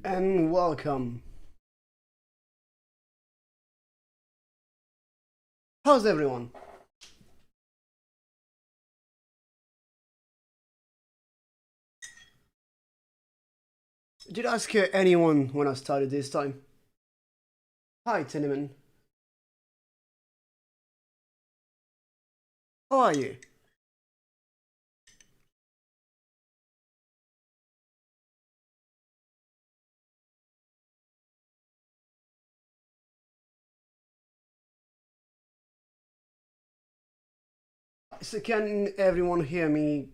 and welcome. How's everyone? Did I scare anyone when I started this time? Hi, Tinneman. How are you? So can everyone hear me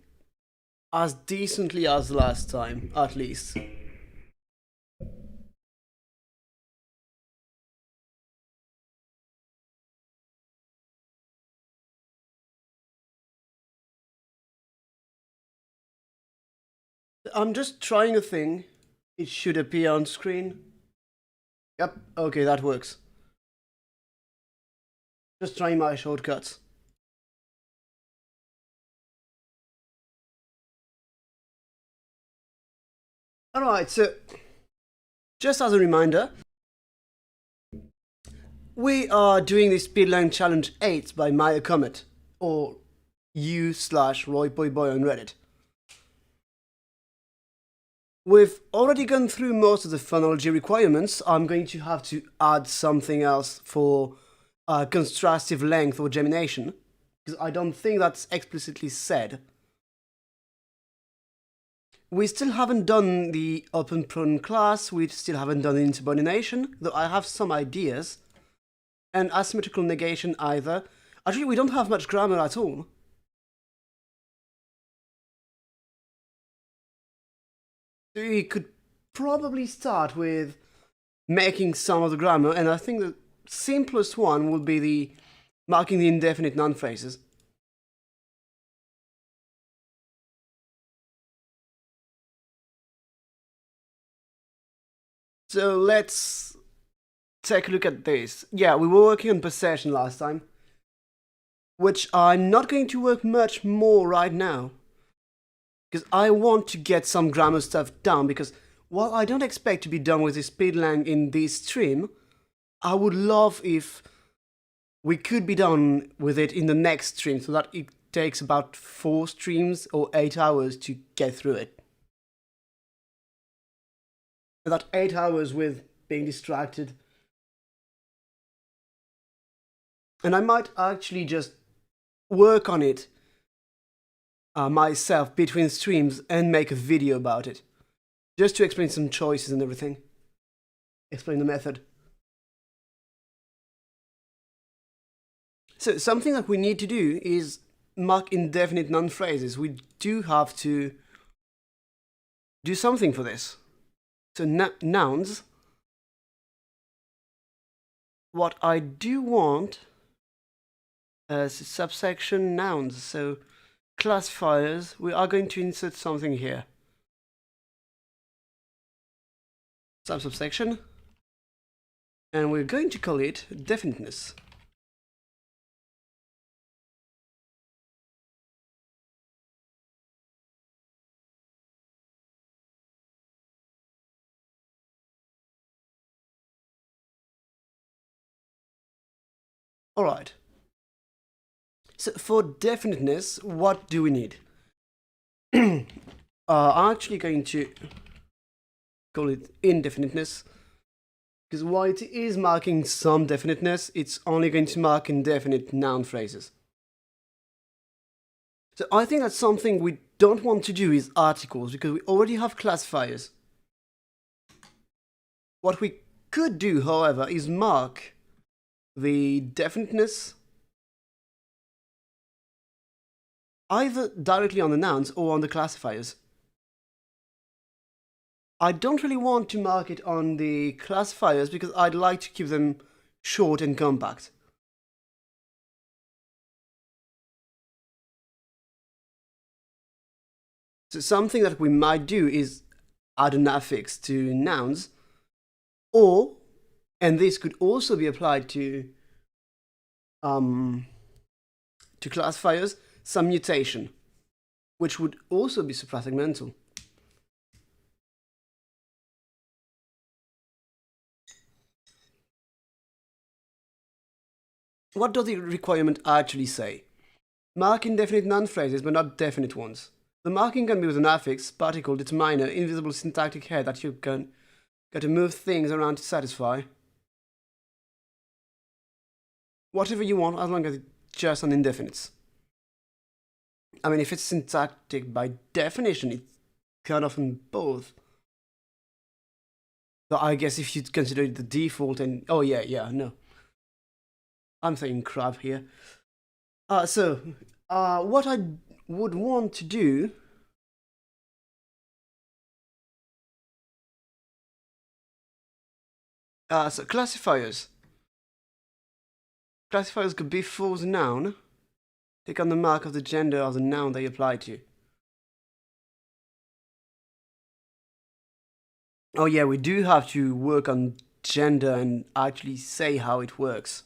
as decently as last time, at least? I'm just trying a thing. It should appear on screen. Yep, okay, that works. Just trying my shortcuts. Alright, so just as a reminder, we are doing the Speedlang Challenge 8 by Maya Comet, or u/RoyBoyBoy on Reddit. We've already gone through most of the phonology requirements. I'm going to have to add something else for constructive length or gemination, because I don't think that's explicitly said. We still haven't done the open pronoun class, we still haven't done the insubordination, though I have some ideas. And asymmetrical negation either. Actually, we don't have much grammar at all. We could probably start with making some of the grammar, and I think the simplest one would be the marking the indefinite noun phrases. So let's take a look at this. Yeah, we were working on possession last time, which I'm not going to work much more right now, because I want to get some grammar stuff down, because while I don't expect to be done with the Speedlang in this stream, I would love if we could be done with it in the next stream, so that it takes about 4 streams or 8 hours to get through it. And that 8 hours with being distracted. And I might actually just work on it myself between streams and make a video about it. Just to explain some choices and everything. Explain the method. So something that we need to do is mark indefinite noun phrases. We do have to do something for this. So nouns. What I do want is subsection nouns. So classifiers, we are going to insert something here. Subsection. And we're going to call it definiteness. Alright. So for definiteness, what do we need? I'm actually going to call it indefiniteness, because while it is marking some definiteness, it's only going to mark indefinite noun phrases. So I think that something we don't want to do is articles, because we already have classifiers. What we could do, however, is mark the definiteness either directly on the nouns or on the classifiers. I don't really want to mark it on the classifiers because I'd like to keep them short and compact. So something that we might do is add an affix to nouns, or, and this could also be applied to classifiers, some mutation, which would also be suprasegmental. what does the requirement actually say? Mark indefinite noun phrases, but not definite ones. The marking can be with an affix, particle, determiner, invisible syntactic head that you got to move things around to satisfy. Whatever you want, as long as it's just an indefinite. I mean, if it's syntactic by definition, it's kind of in both. But I guess if you consider it the default, and oh yeah, no, I'm saying crap here. What I would want to do. So classifiers. Classifiers could be for the noun. Take on the mark of the gender of the noun they apply to. Oh yeah, we do have to work on gender and actually say how it works.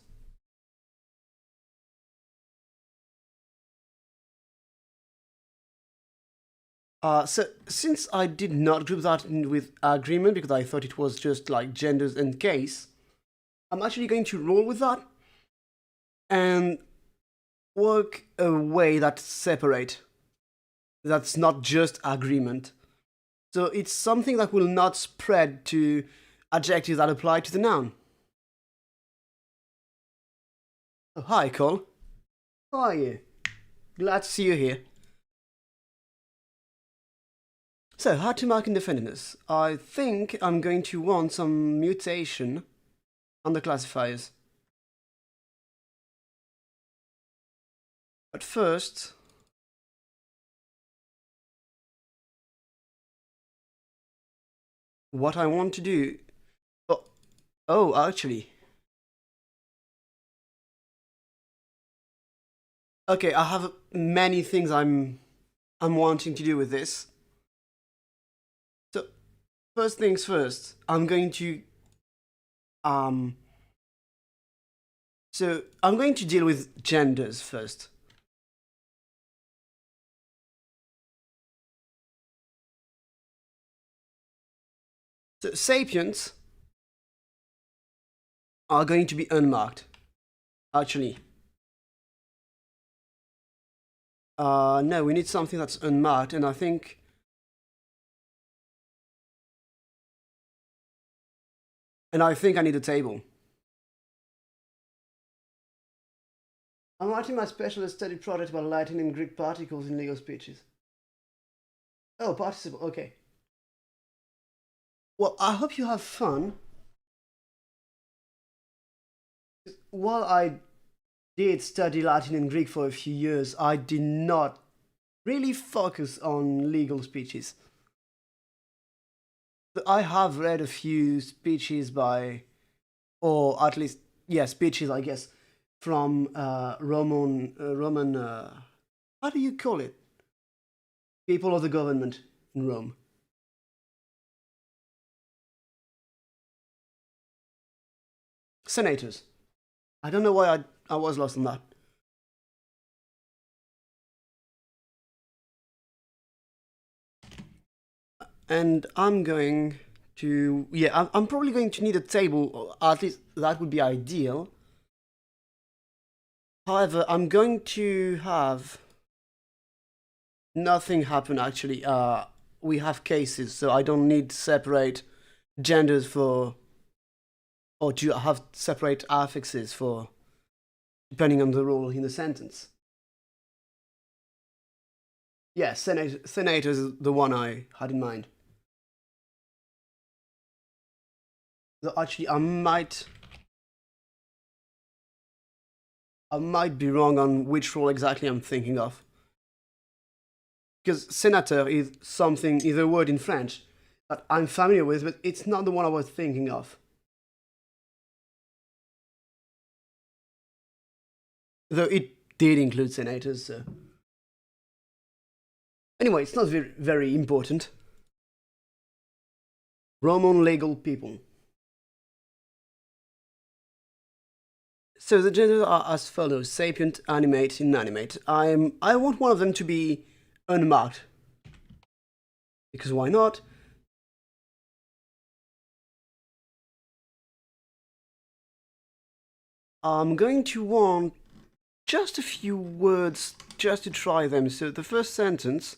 So since I did not group that in with agreement because I thought it was just like genders and case, I'm actually going to roll with that and work a way that's separate. That's not just agreement. So it's something that will not spread to adjectives that apply to the noun. Oh, hi, Cole. How are you? Glad to see you here. So, how to mark indefiniteness? I think I'm going to want some mutation on the classifiers. But first, what I want to do... actually... Okay, I have many things I'm wanting to do with this. So, first things first, I'm going to... So, I'm going to deal with genders first. So, sapiens are going to be unmarked, actually. No, we need something that's unmarked, and I think... I need a table. I'm writing my specialist study project about Latin and Greek particles in legal speeches. Oh, participle, okay. Well, I hope you have fun. While I did study Latin and Greek for a few years, I did not really focus on legal speeches. I have read a few speeches by, or at least, yeah, speeches, I guess, from Roman, how do you call it? People of the government in Rome. Senators. I don't know why I was lost on that. And I'm going to, yeah, I'm probably going to need a table, or at least that would be ideal. However, I'm going to have nothing happen actually. We have cases, so I don't need to separate genders for, or to have separate affixes for, depending on the role in the sentence. Yeah, senator is the one I had in mind. So actually, I might be wrong on which role exactly I'm thinking of. Because senator is a word in French that I'm familiar with, but it's not the one I was thinking of. Though it did include senators, so. Anyway, it's not very, very important. Roman legal people. So the genders are as follows: sapient, animate, inanimate. I want one of them to be unmarked. Because why not? I'm going to want just a few words just to try them. So the first sentence,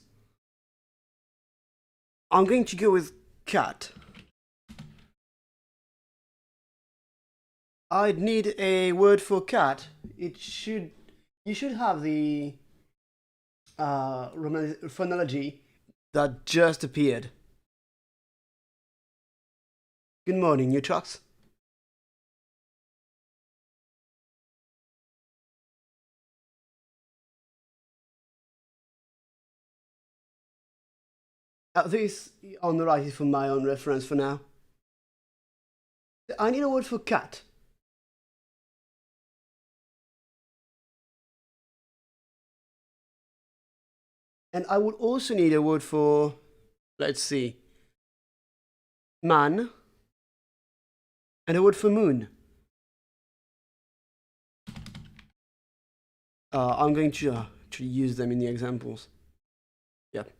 I'm going to go with cat. I'd need a word for cat. You should have the phonology that just appeared. Good morning, new trucks. This on the right is for my own reference for now. I need a word for cat. And I would also need a word for, let's see, man, and a word for moon. I'm going to actually use them in the examples. Yep.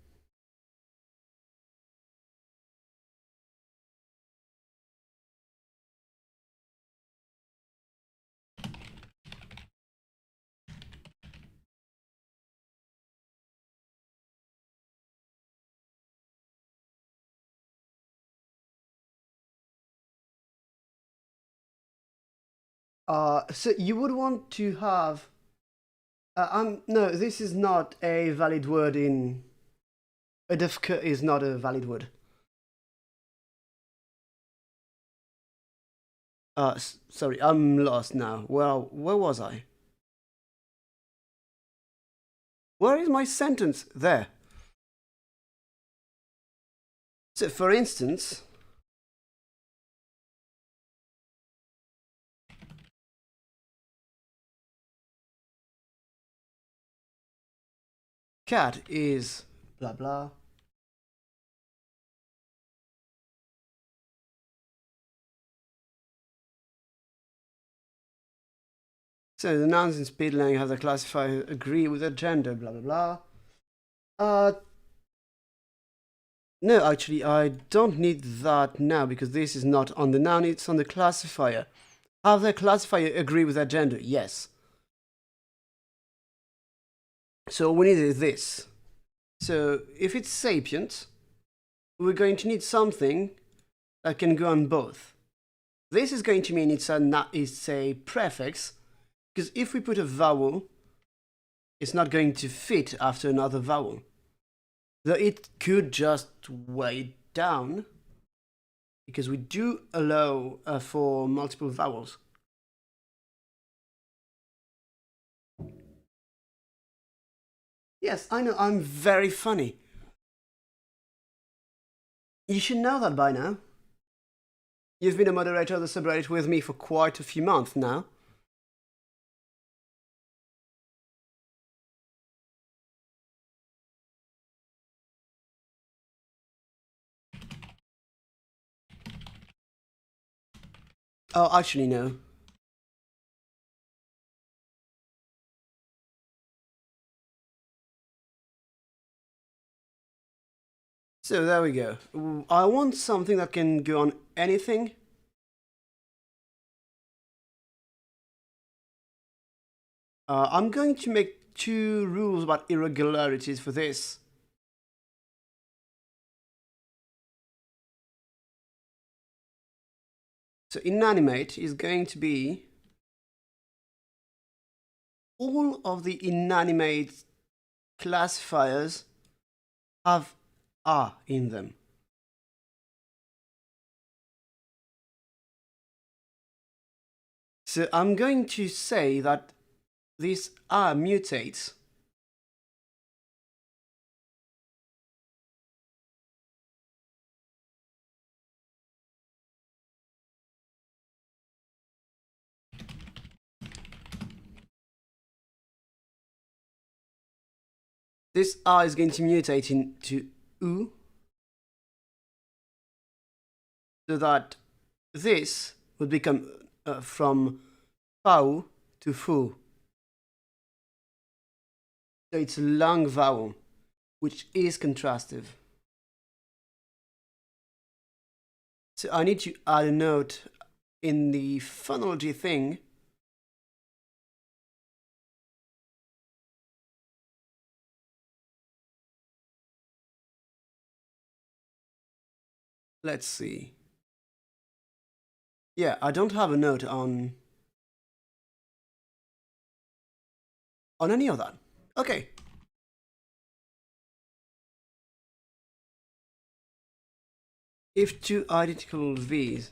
So you would want to have. No, this is not a valid word in. Adafka is not a valid word. Sorry, I'm lost now. Well, where was I? Where is my sentence? There. So, for instance, cat is blah blah. So the nouns in Speedlang have the classifier agree with their gender, blah blah blah. No, actually, I don't need that now because this is not on the noun, it's on the classifier. Have the classifier agree with their gender? Yes. So we need this. So if it's sapient, we're going to need something that can go on both. This is going to mean it's a prefix, because if we put a vowel, it's not going to fit after another vowel. Though it could just weigh it down, because we do allow for multiple vowels. Yes, I know, I'm very funny. You should know that by now. You've been a moderator of the subreddit with me for quite a few months now. Oh, actually, no. So there we go. I want something that can go on anything. I'm going to make 2 rules about irregularities for this. So inanimate is going to be all of the inanimate classifiers have "a" in them. So I'm going to say that this "a" mutates this "a" is going to mutate into "u", so that this would become from "pau" to "fu". So it's a long vowel, which is contrastive. So I need to add a note in the phonology thing let's see. Yeah, I don't have a note on any of that. Okay. If two identical v's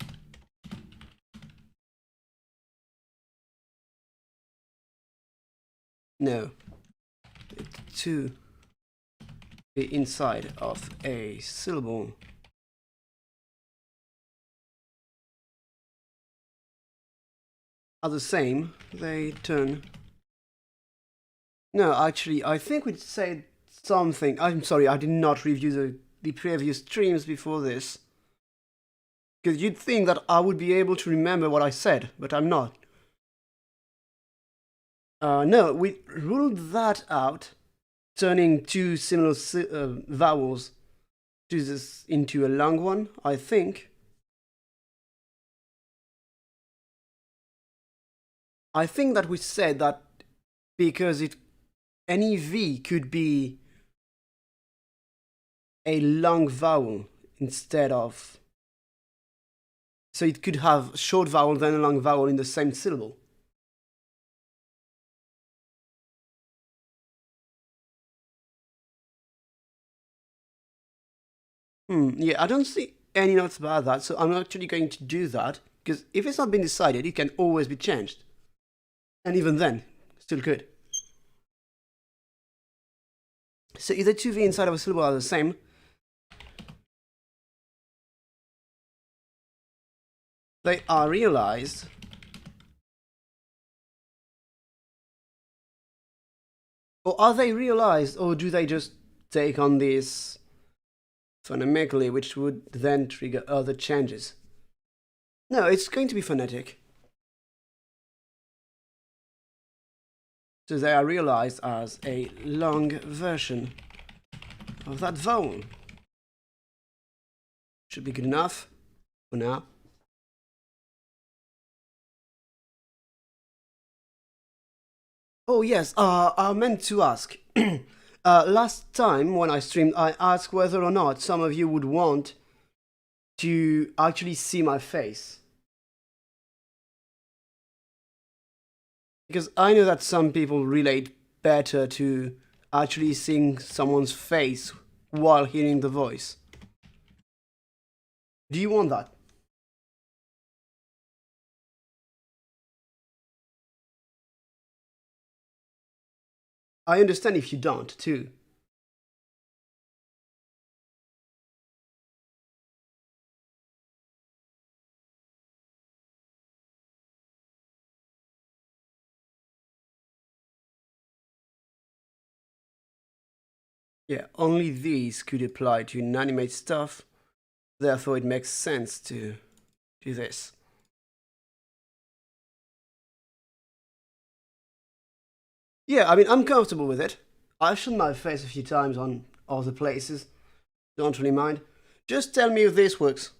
no, two the inside of a syllable are the same, they turn. No, actually, I think we said something. I'm sorry, I did not review the previous streams before this. Because you'd think that I would be able to remember what I said, but I'm not. No, we ruled that out, turning two similar vowels to this into a long one, I think. I think that we said that because any V could be a long vowel instead of. So it could have short vowel then a long vowel in the same syllable. Yeah, I don't see any notes about that, so I'm actually going to do that, because if it's not been decided, it can always be changed. And even then, still could. So if the two V inside of a syllable are the same, they are realized or are they realized, or do they just take on this phonemically, which would then trigger other changes? No, it's going to be phonetic. So they are realized as a long version of that vowel. Should be good enough for now. Oh yes, I meant to ask. Last time when I streamed, I asked whether or not some of you would want to actually see my face. Because I know that some people relate better to actually seeing someone's face while hearing the voice. Do you want that? I understand if you don't, too. Yeah, only these could apply to inanimate stuff, therefore it makes sense to do this. Yeah, I mean, I'm comfortable with it. I've shown my face a few times on other places. Don't really mind. Just tell me if this works.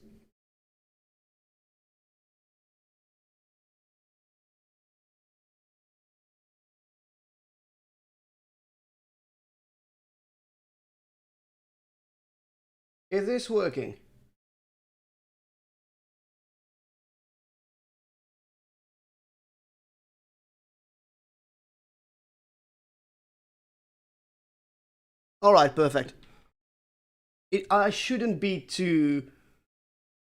Is this working? Alright, perfect. I shouldn't be too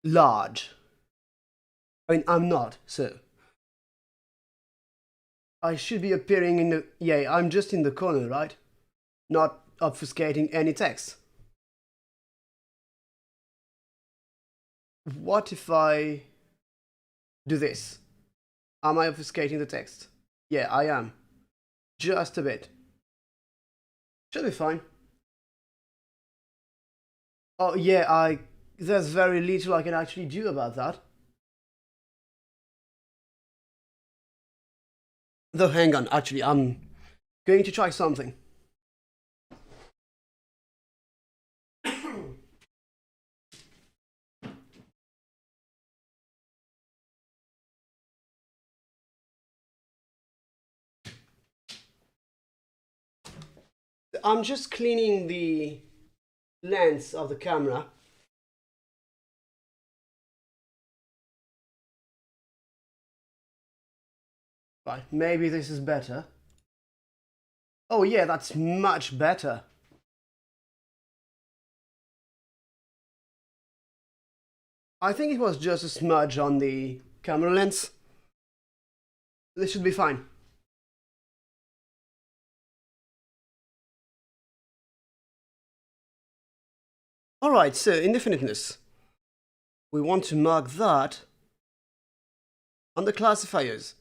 large. I mean, I'm not, so. I should be appearing in the. Yeah, I'm just in the corner, right? Not obfuscating any text. What if I do this? Am I obfuscating the text? Yeah, I am. Just a bit. Should be fine. Oh, yeah, there's very little I can actually do about that. Though, hang on, actually, I'm going to try something. I'm just cleaning the lens of the camera. Right, maybe this is better. Oh yeah, that's much better. I think it was just a smudge on the camera lens. This should be fine. Alright, so indefiniteness. We want to mark that on the classifiers.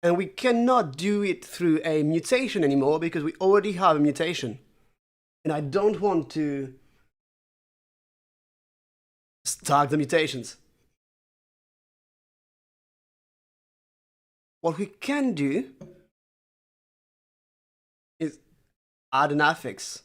And we cannot do it through a mutation anymore because we already have a mutation. And I don't want to stack the mutations. What we can do is add an affix.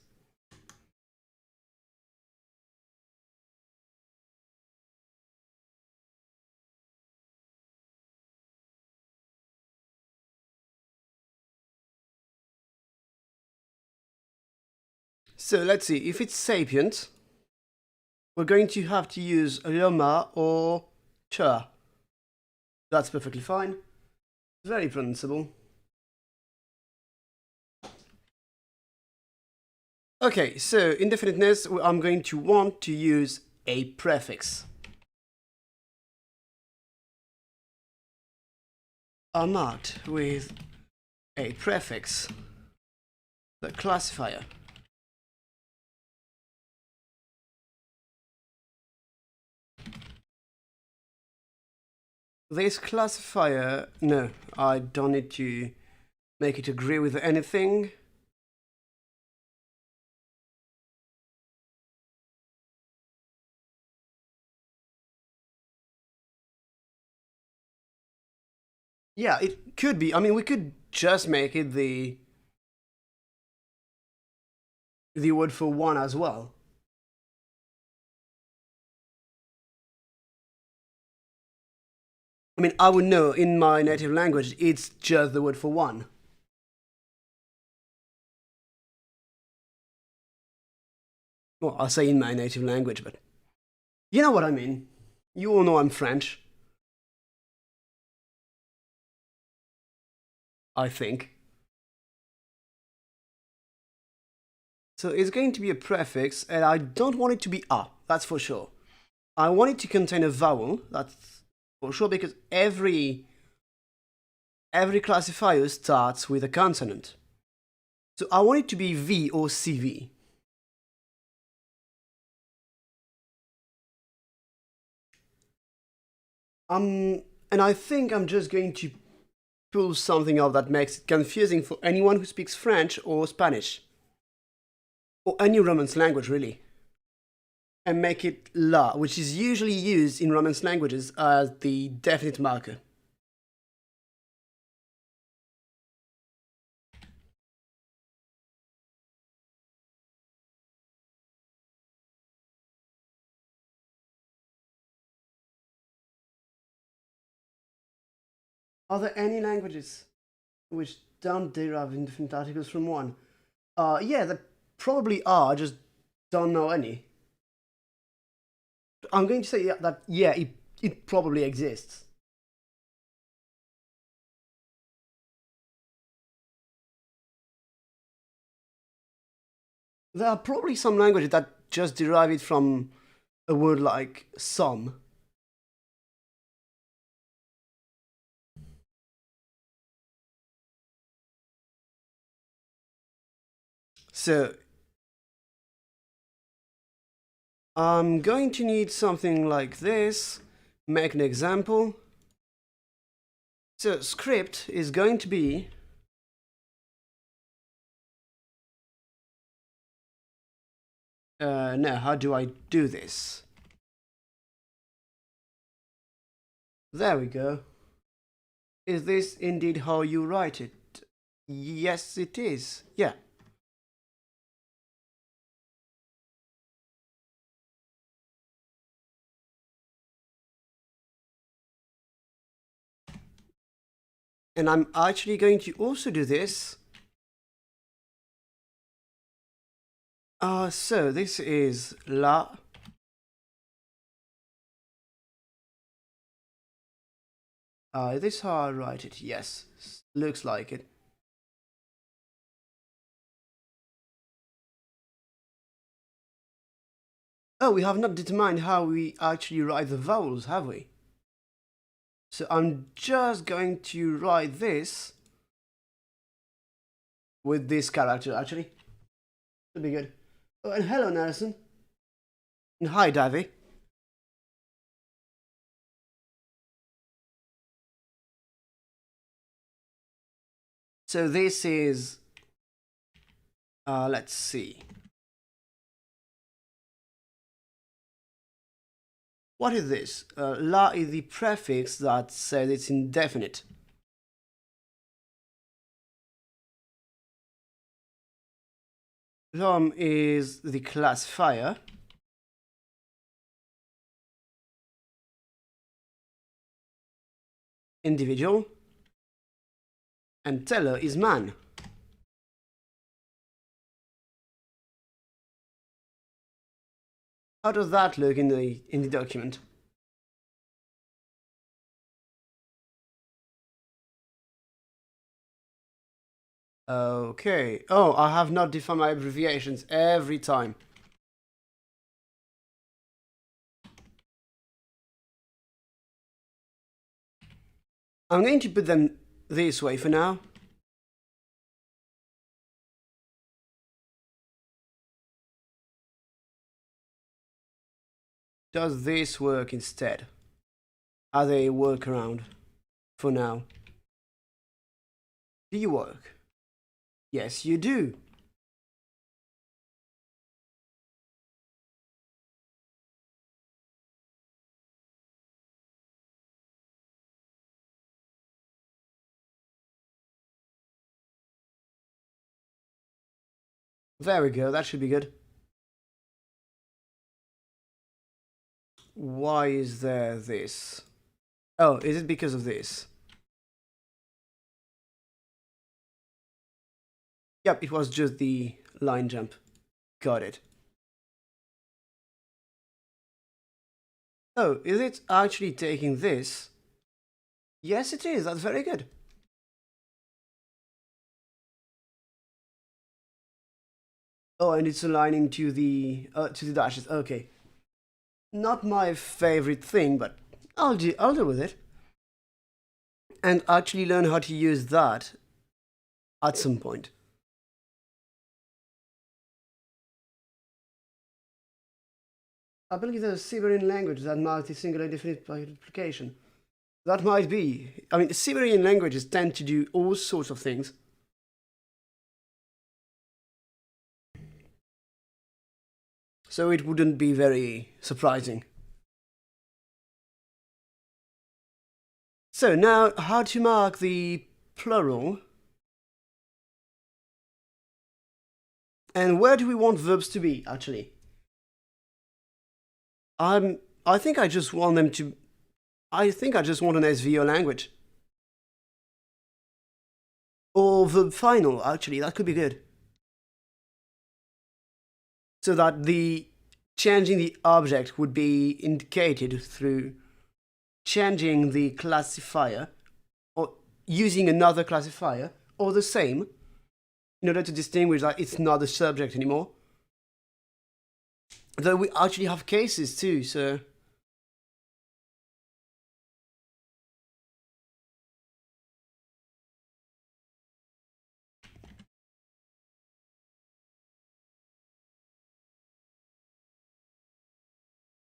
So let's see, if it's sapient, we're going to have to use llama or cha. That's perfectly fine. Very pronounceable. Okay, so indefiniteness, I'm going to want to use a prefix. Are marked with a prefix, the classifier. This classifier, no, I don't need to make it agree with anything. Yeah, it could be. I mean, we could just make it the word for one as well. I mean, I would know in my native language, it's just the word for one. Well, I'll say in my native language, but you know what I mean. You all know I'm French. I think. So it's going to be a prefix, and I don't want it to be a, that's for sure. I want it to contain a vowel, that's for sure, because every classifier starts with a consonant. So I want it to be V or CV. And I think I'm just going to pull something out that makes it confusing for anyone who speaks French or Spanish. Or any Romance language, really. And make it la, which is usually used in Romance languages as the definite marker. Are there any languages which don't derive indefinite articles from one? Yeah, there probably are, I just don't know any. I'm going to say that, yeah, it probably exists. There are probably some languages that just derive it from a word like some. So I'm going to need something like this. Make an example. So script is going to be now how do I do this? There we go. Is this indeed how you write it? Yes, it is. Yeah. And I'm actually going to also do this. So this is la. This is how I write it, yes. Looks like it. Oh, we have not determined how we actually write the vowels, have we? So I'm just going to write this with this character, actually. Should be good. Oh, and hello, Nelson. And hi, Davy. So this is, let's see. What is this? La is the prefix that says it's indefinite. Lom is the classifier. Individual. And teller is man. How does that look in the document? Okay. Oh, I have not defined my abbreviations every time. I'm going to put them this way for now. Does this work instead? Are they a workaround for now? Do you work? Yes, you do. There we go, that should be good. Why is there this? Oh, is it because of this? Yep, it was just the line jump. Got it. Oh, is it actually taking this? Yes, it is. That's very good. Oh, and it's aligning to the dashes. Okay. Not my favorite thing, but I'll deal with it. And actually learn how to use that at some point. I believe there's a Siberian language that marks the singular indefinite multiplication. That might be. I mean, Siberian languages tend to do all sorts of things. So it wouldn't be very surprising. So now, how to mark the plural? And where do we want verbs to be, actually? I think I just want them to... I think I just want an SVO language. Or verb final, actually, that could be good. So that the changing the object would be indicated through changing the classifier or using another classifier or the same in order to distinguish that it's not the subject anymore. Though we actually have cases too, so...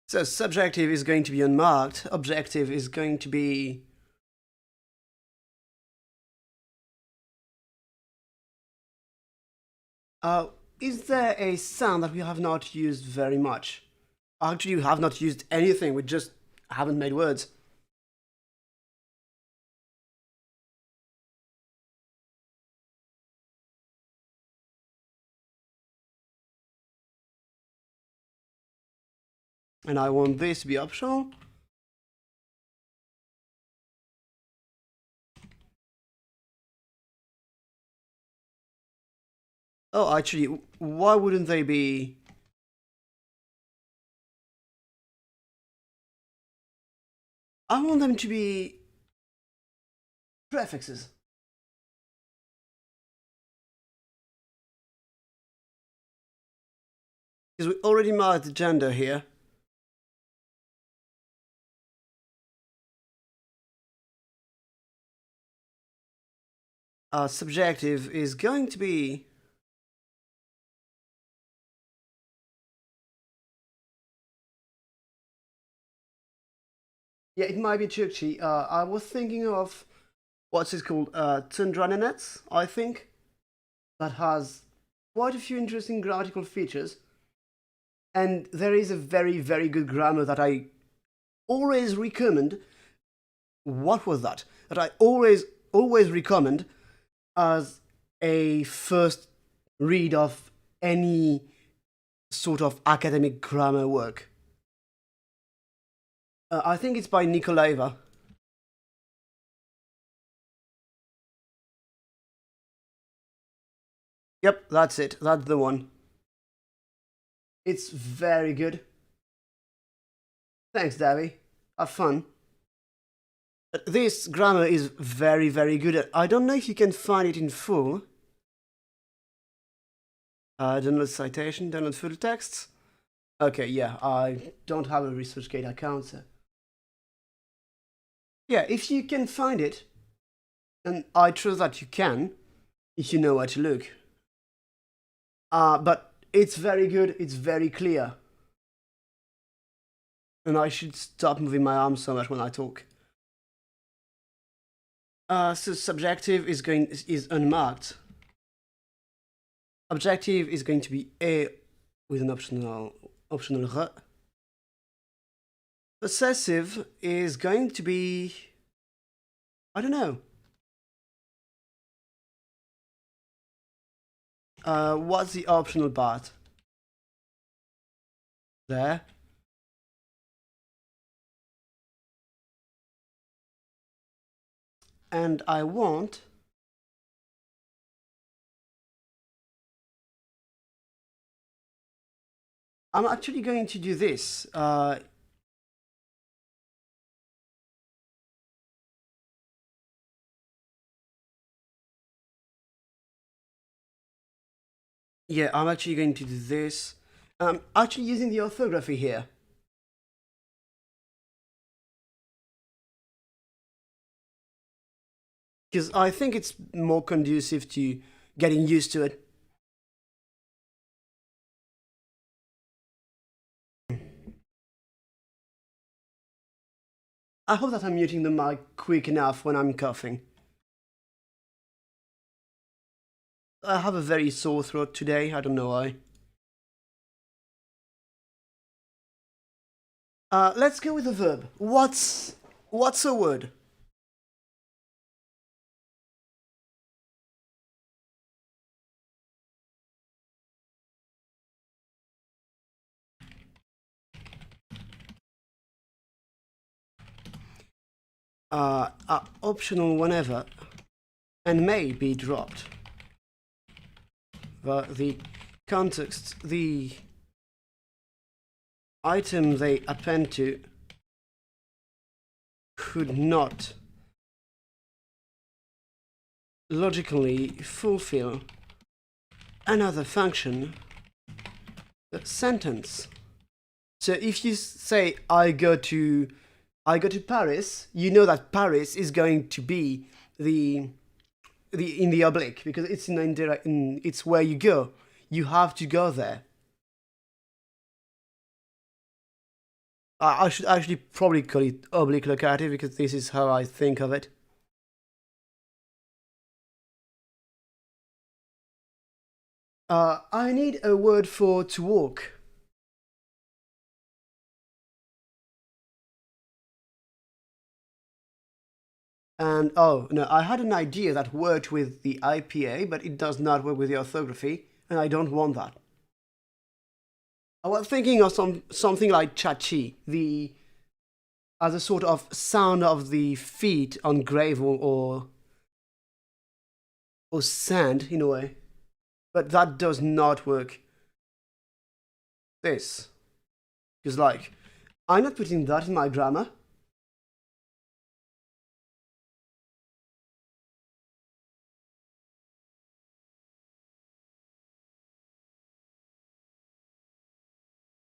So subjective is going to be unmarked, objective is going to be... Is there a sound that we have not used very much? Actually, we have not used anything, we just haven't made words. And I want this to be optional. Oh, actually, why wouldn't they be... I want them to be prefixes. Because we already marked the gender here. Subjective is going to be yeah, it might be Chukchi. I was thinking of what's it called? Tundranenets, I think. That has quite a few interesting grammatical features. And there is a very, very good grammar that I always recommend. What was that? That I always recommend as a first read of any sort of academic grammar work. I think it's by Nikolaeva. Yep, that's it. That's the one. It's very good. Thanks, Davy. Have fun. This grammar is very, very good. I don't know if you can find it in full. Download citation, download full text. Okay, yeah, I don't have a ResearchGate account, so. Yeah, if you can find it, and I trust that you can, if you know where to look. But it's very good, it's very clear. And I should stop moving my arms so much when I talk. So subjective is unmarked. Objective is going to be A with an optional R. Possessive is going to be, I don't know. What's the optional part? There. And I want I'm actually going to do this. Yeah, I'm actually going to do this. I'm actually using the orthography here. Because I think it's more conducive to getting used to it. I hope that I'm muting the mic quick enough when I'm coughing. I have a very sore throat today, I don't know why. Let's go with the verb. What's a word? Optional whenever and may be dropped. But the context, the item they append to could not logically fulfill another function, the sentence. So if you say I go to Paris, you know that Paris is going to be the in the oblique because it's it's where you go. You have to go there. I should actually probably call it oblique locative because this is how I think of it. I need a word for to walk. And oh no, I had an idea that worked with the IPA, but it does not work with the orthography, and I don't want that. I was thinking of something like chachi, the as a sort of sound of the feet on gravel or sand in a way, but that does not work. This, because like, I'm not putting that in my grammar.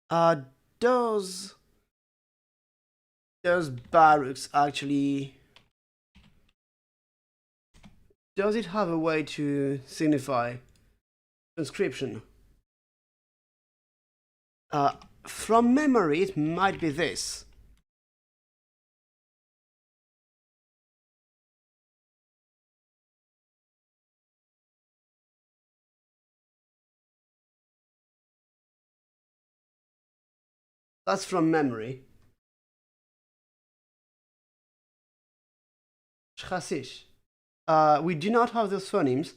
Does barracks actually... Does it have a way to signify conscription? From memory, it might be this. That's from memory. Chasish. We do not have those phonemes.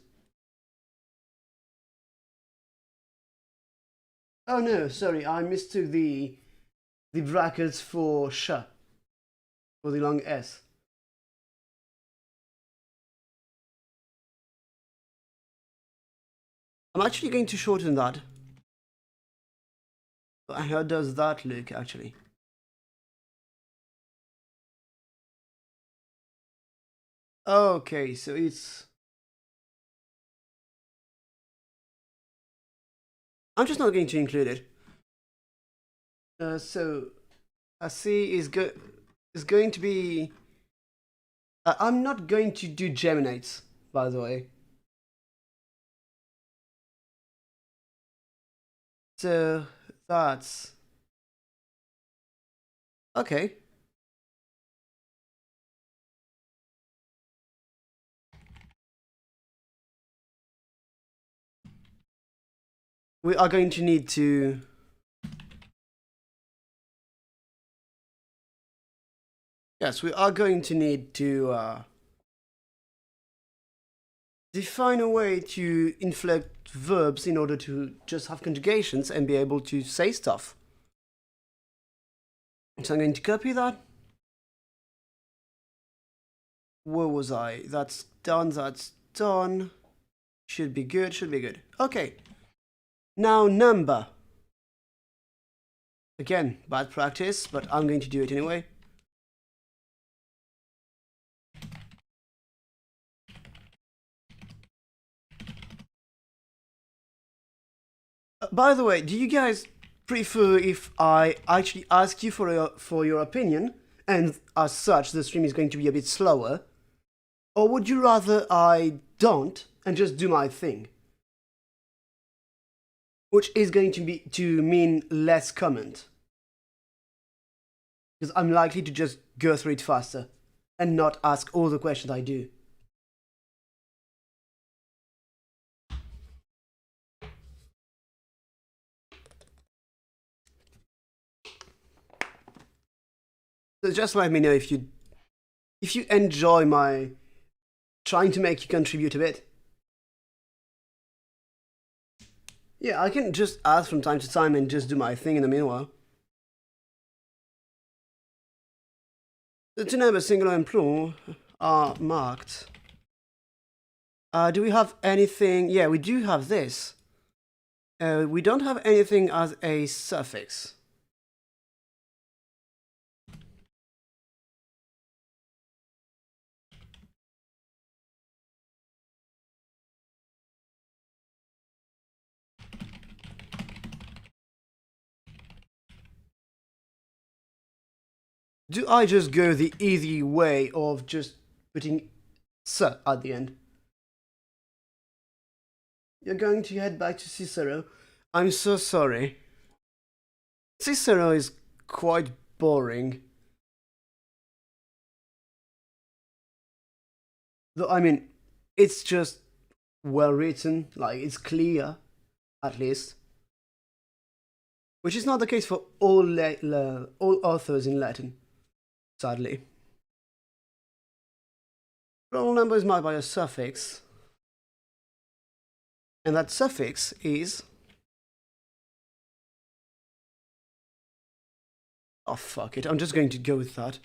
Oh no, sorry, I mistook the brackets for sh, for the long S. I'm actually going to shorten that. How does that look, actually? Okay, so it's... I'm just not going to include it. So, C is going to be... I'm not going to do geminates, by the way. So, that's... Okay. We are going to need to... Yes, we are going to need to define a way to inflect verbs in order to just have conjugations and be able to say stuff. So I'm going to copy that. Where was I? That's done, that's done. Should be good, should be good. Okay. Now number. Again, bad practice, but I'm going to do it anyway. By the way, do you guys prefer if I actually ask you for your opinion, and as such the stream is going to be a bit slower? Or would you rather I don't and just do my thing? Which is going to mean less comment. Because I'm likely to just go through it faster and not ask all the questions I do. So just let me know if you enjoy my trying to make you contribute a bit. Yeah, I can just ask from time to time and just do my thing in the meanwhile. The two numbers singular and plural are marked. Do we have anything? Yeah, we do have this. We don't have anything as a suffix. Do I just go the easy way of just putting "s" at the end? You're going to head back to Cicero? I'm so sorry. Cicero is quite boring. Though, I mean, it's just well written, like, it's clear, at least. Which is not the case for all authors in Latin, sadly. Roll number is marked by a suffix, and that suffix is... Oh, fuck it, I'm just going to go with that.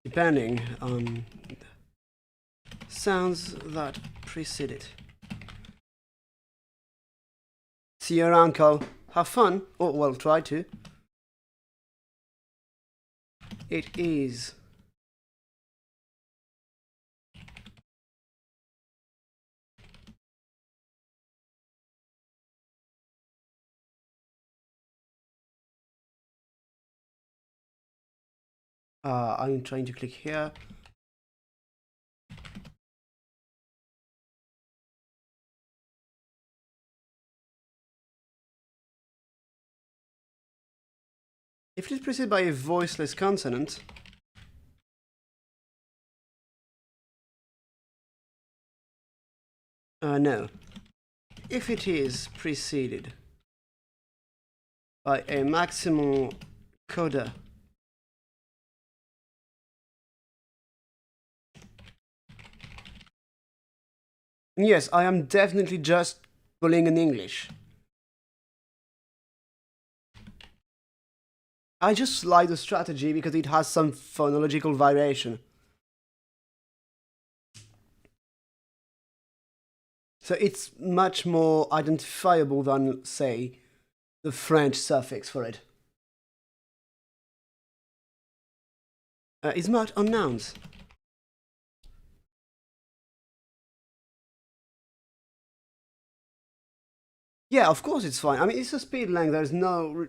Depending on sounds that precede it. See you around, Cole. Have fun. Oh, well, try to. It is I'm trying to click here. If it is preceded by a voiceless consonant, no. If it is preceded by a maximal coda, yes, I am definitely just pulling in English. I just like the strategy because it has some phonological variation. So it's much more identifiable than, say, the French suffix for it. It's marked on nouns. Yeah, of course it's fine. I mean, it's a Speedlang. There's no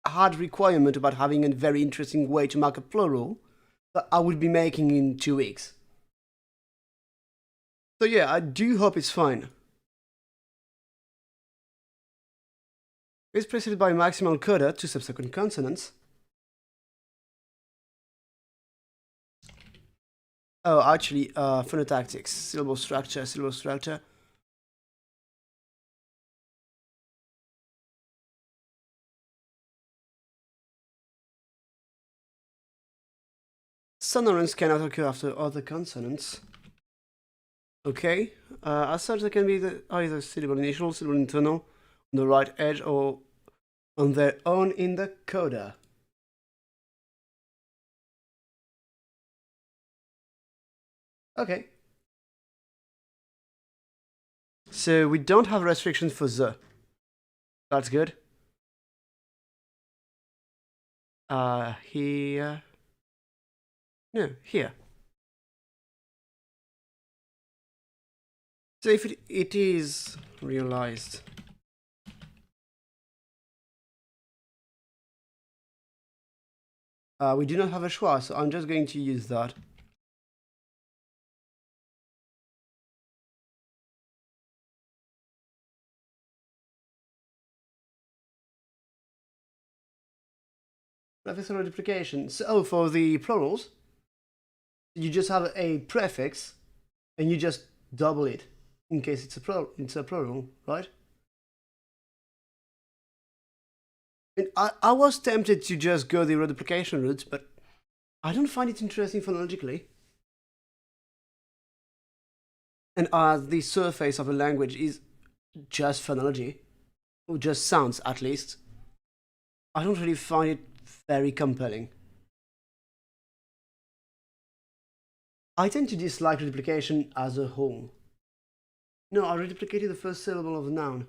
hard requirement about having a very interesting way to mark a plural that I will be making in 2 weeks. So yeah, I do hope it's fine. It's preceded by maximal coda to subsequent consonants. Oh, actually, phonotactics, syllable structure, syllable structure. Sonorants cannot occur after other consonants. Okay, as such, they can be either syllable initial, syllable internal, on the right edge, or on their own in the coda. Okay. So we don't have restrictions for the. That's good. Here. No, here. So if it is realized, we do not have a schwa, so I'm just going to use that. Prefix multiplication. So for the plurals, you just have a prefix, and you just double it in case it's a plural, right? And I was tempted to just go the reduplication route, but I don't find it interesting phonologically. And as the surface of a language is just phonology, or just sounds at least, I don't really find it very compelling. I tend to dislike reduplication as a whole. No, I reduplicated the first syllable of a noun.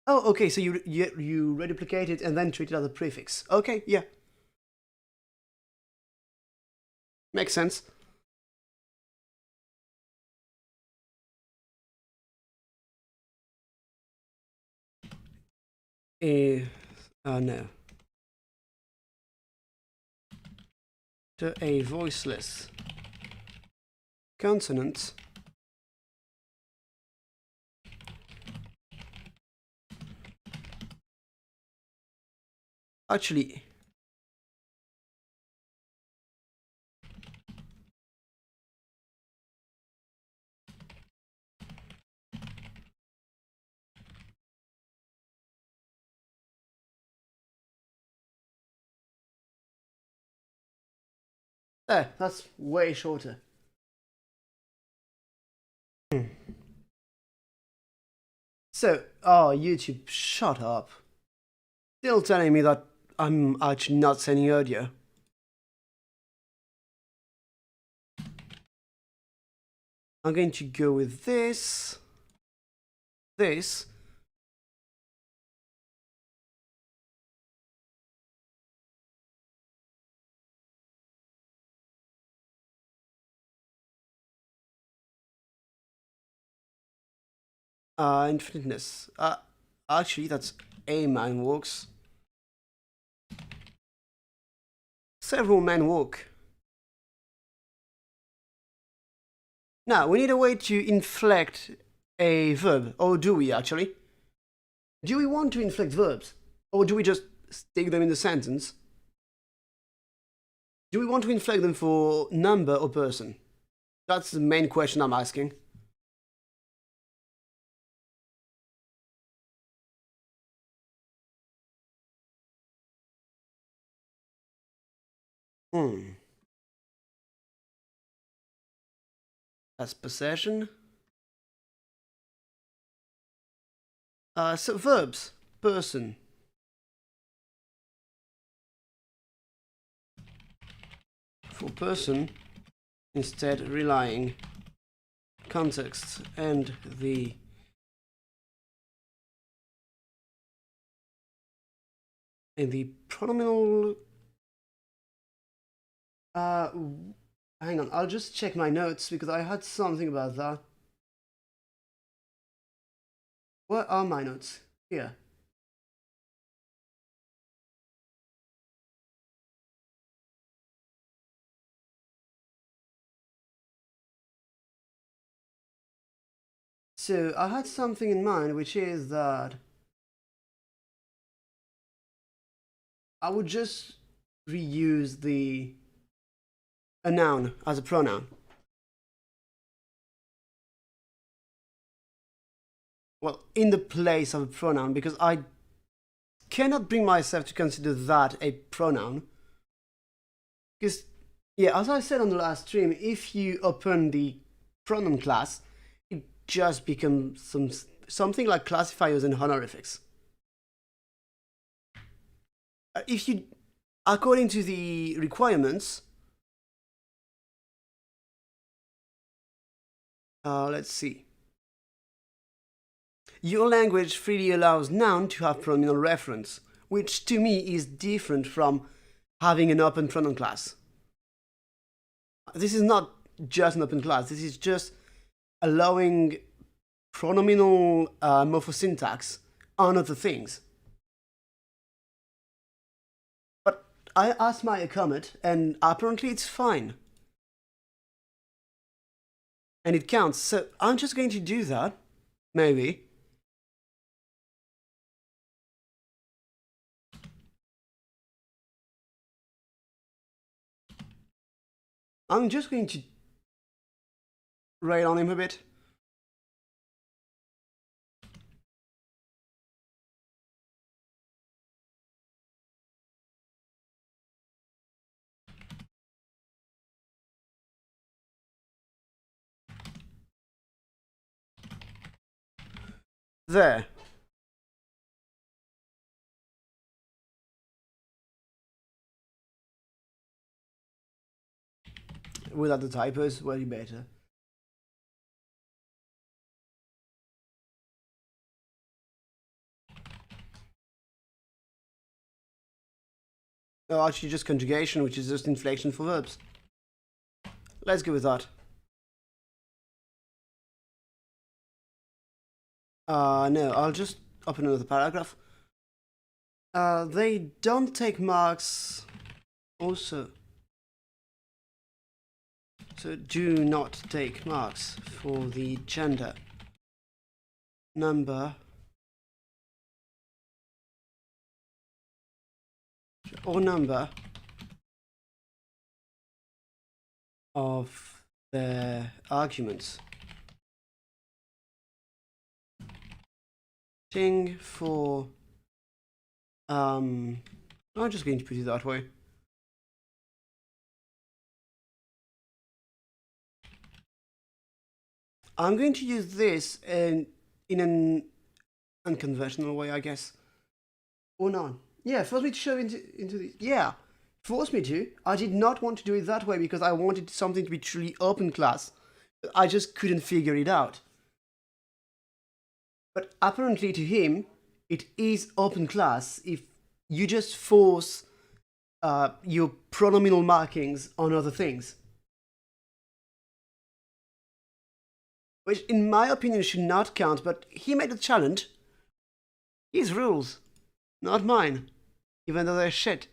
Oh, okay, so you reduplicate it and then treat it as a prefix. Okay, yeah. Makes sense. No. To a voiceless consonant. Actually, that's way shorter. So, oh, YouTube, shut up. Still telling me that I'm actually not sending audio. I'm going to go with this. This. Infiniteness. Actually, that's a man walks. Several men walk. Now, we need a way to inflect a verb. Or do we, actually? Do we want to inflect verbs? Or do we just stick them in the sentence? Do we want to inflect them for number or person? That's the main question I'm asking. That's possession. So verbs. Person. For person, instead relying context and the pronominal. Hang on, I'll just check my notes because I had something about that. Where are my notes? Here. So I had something in mind, which is that I would just reuse a noun as a pronoun. Well, in the place of a pronoun, because I cannot bring myself to consider that a pronoun. Because, yeah, as I said on the last stream, if you open the pronoun class, it just becomes something like classifiers and honorifics. If you, according to the requirements, let's see. Your language freely allows noun to have pronominal reference, which to me is different from having an open pronoun class. This is not just an open class, this is just allowing pronominal morphosyntax on other things. But I asked my comment, and apparently it's fine. And it counts, so I'm just going to do that, maybe. I'm just going to rail on him a bit. There. Without the typos, way better. Oh, actually just conjugation, which is just inflection for verbs. Let's go with that. No, I'll just open another paragraph. They don't take marks also. So do not take marks for the gender, number, or number of their arguments. Thing for I'm just going to put it that way. I'm going to use this in an unconventional way, I guess. Or not. Yeah, force me to show into this. Yeah, force me to. I did not want to do it that way because I wanted something to be truly open class. I just couldn't figure it out. But apparently to him, it is open class if you just force your pronominal markings on other things. Which, in my opinion, should not count, but he made a challenge. His rules, not mine, even though they're shit.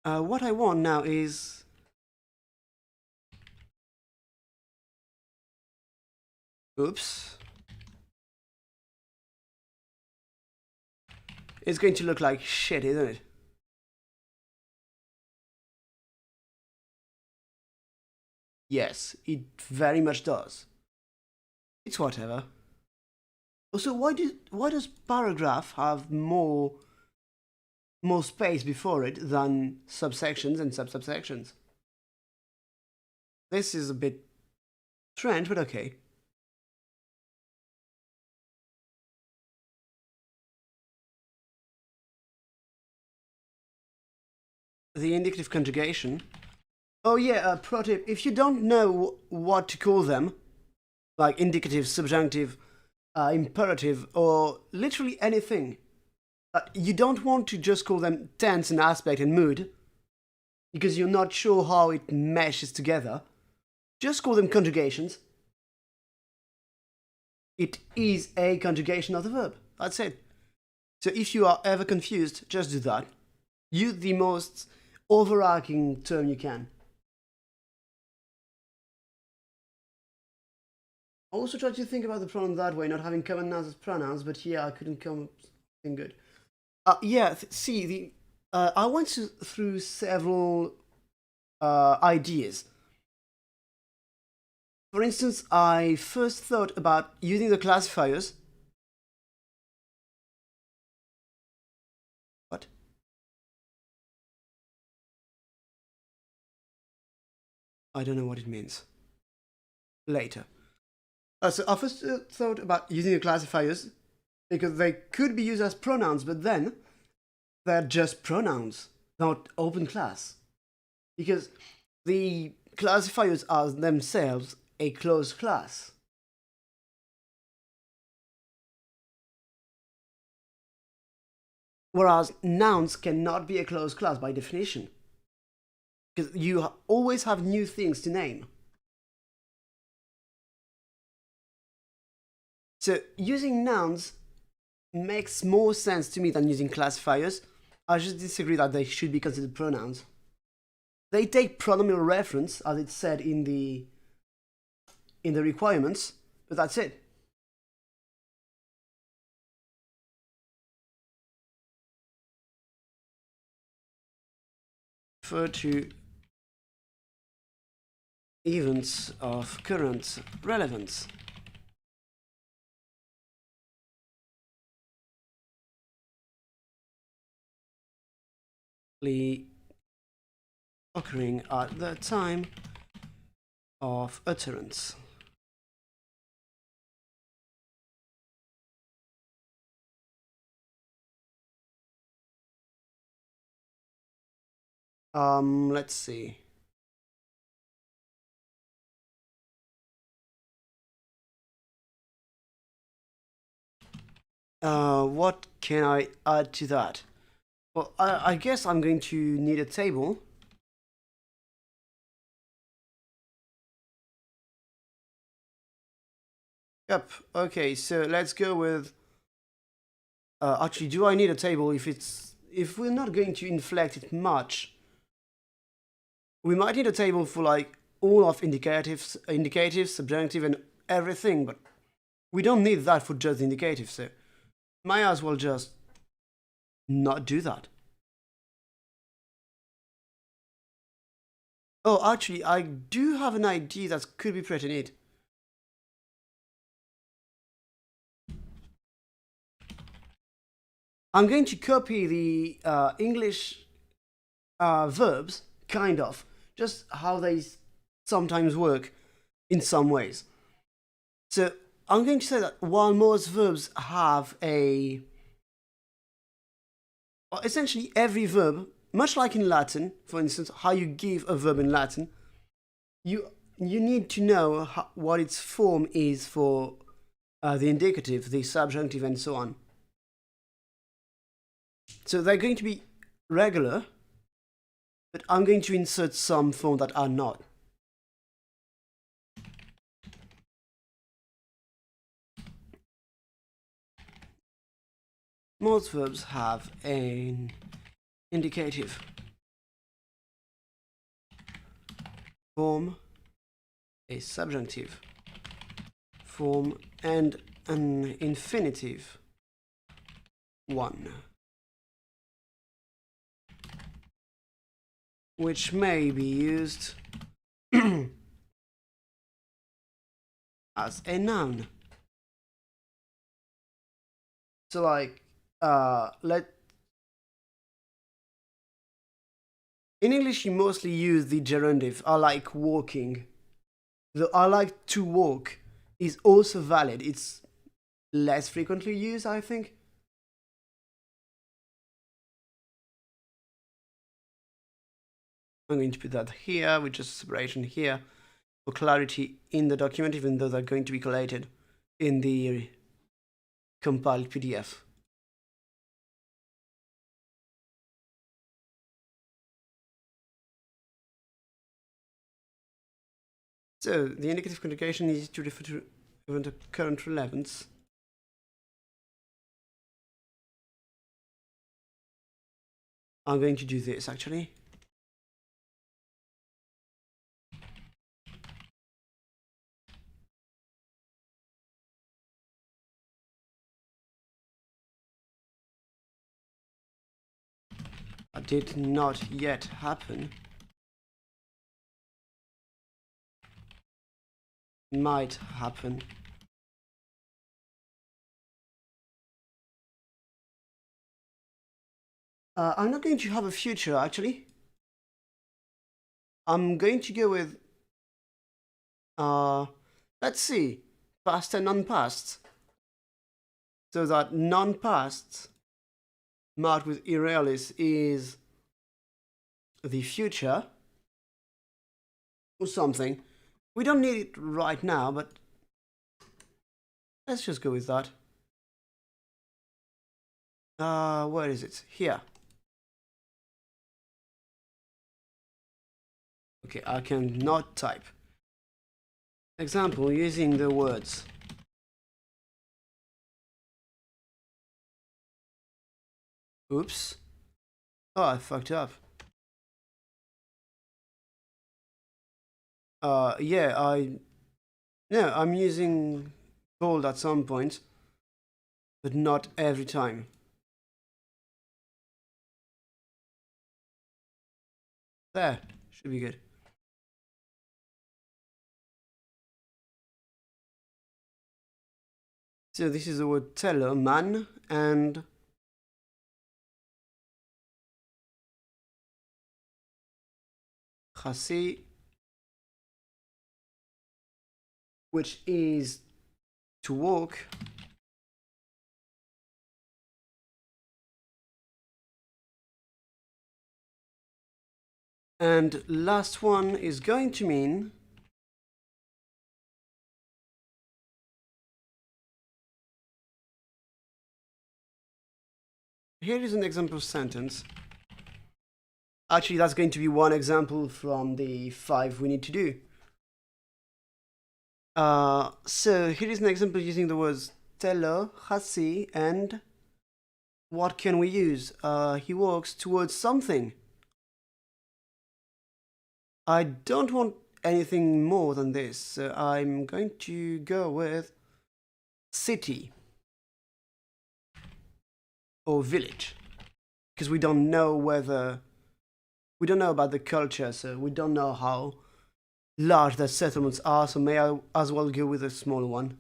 What I want now is Oops. It's going to look like shit, isn't it? Yes, it very much does. It's whatever. Also, why does paragraph have more space before it than subsections and subsections? This is a bit strange, but okay. The indicative conjugation. Oh yeah, pro tip, if you don't know what to call them, like indicative, subjunctive, imperative, or literally anything, you don't want to just call them tense and aspect and mood, because you're not sure how it meshes together. Just call them conjugations. It is a conjugation of the verb. That's it. So if you are ever confused, just do that. Use the most overarching term you can. Also try to think about the pronoun that way, not having common nouns as pronouns, but yeah, I couldn't come up with something good. I went through several ideas. For instance, I first thought about using the classifiers. What? I don't know what it means. Later. So I first thought about using the classifiers because they could be used as pronouns, but then they're just pronouns, not open class. Because the classifiers are themselves a closed class. Whereas nouns cannot be a closed class by definition. Because you always have new things to name. So using nouns makes more sense to me than using classifiers. I just disagree that they should be considered pronouns. They take pronominal reference, as it's said in the requirements, but that's it. Refer to events of current relevance. Occurring at the time of utterance. Let's see. What can I add to that? Well, I guess I'm going to need a table. Yep, okay, so let's go with... actually, do I need a table if we're not going to inflect it much? We might need a table for like all of indicatives, subjunctive, and everything, but we don't need that for just indicatives, so might as well just not do that. Oh, actually, I do have an idea that could be pretty neat. I'm going to copy the English verbs, kind of, just how they sometimes work in some ways. So I'm going to say that while most verbs have essentially every verb, much like in Latin, for instance, how you give a verb in Latin, you need to know what its form is for the indicative, the subjunctive, and so on. So they're going to be regular, but I'm going to insert some forms that are not. Most verbs have an indicative form, a subjunctive form and an infinitive one, which may be used as a noun. So like, in English you mostly use the gerundive, I like walking. The I like to walk is also valid. It's less frequently used, I think. I'm going to put that here with just a separation here for clarity in the document, even though they're going to be collated in the compiled PDF. So the indicative conjugation is to refer to event of current relevance. I'm going to do this actually. That did not yet happen. Might happen. I'm not going to have a future actually. I'm going to go with let's see, past and non-past. So that non-past marked with irrealis is the future or something. We don't need it right now, but let's just go with that. Where is it? Here. Okay, I can not type. Example, using the words. Oops. Oh, I fucked up. Yeah, no, I'm using bold at some point, but not every time. There, should be good. So this is the word teller, man, and chassi, which is to walk. And last one is going to mean here is an example sentence. Actually, that's going to be one example from the 5 we need to do. So here is an example using the words teller, chassi, and what can we use? He walks towards something. I don't want anything more than this, so I'm going to go with city or village, because we don't know about the culture, so we don't know how large the settlements are, so may I as well go with a small one.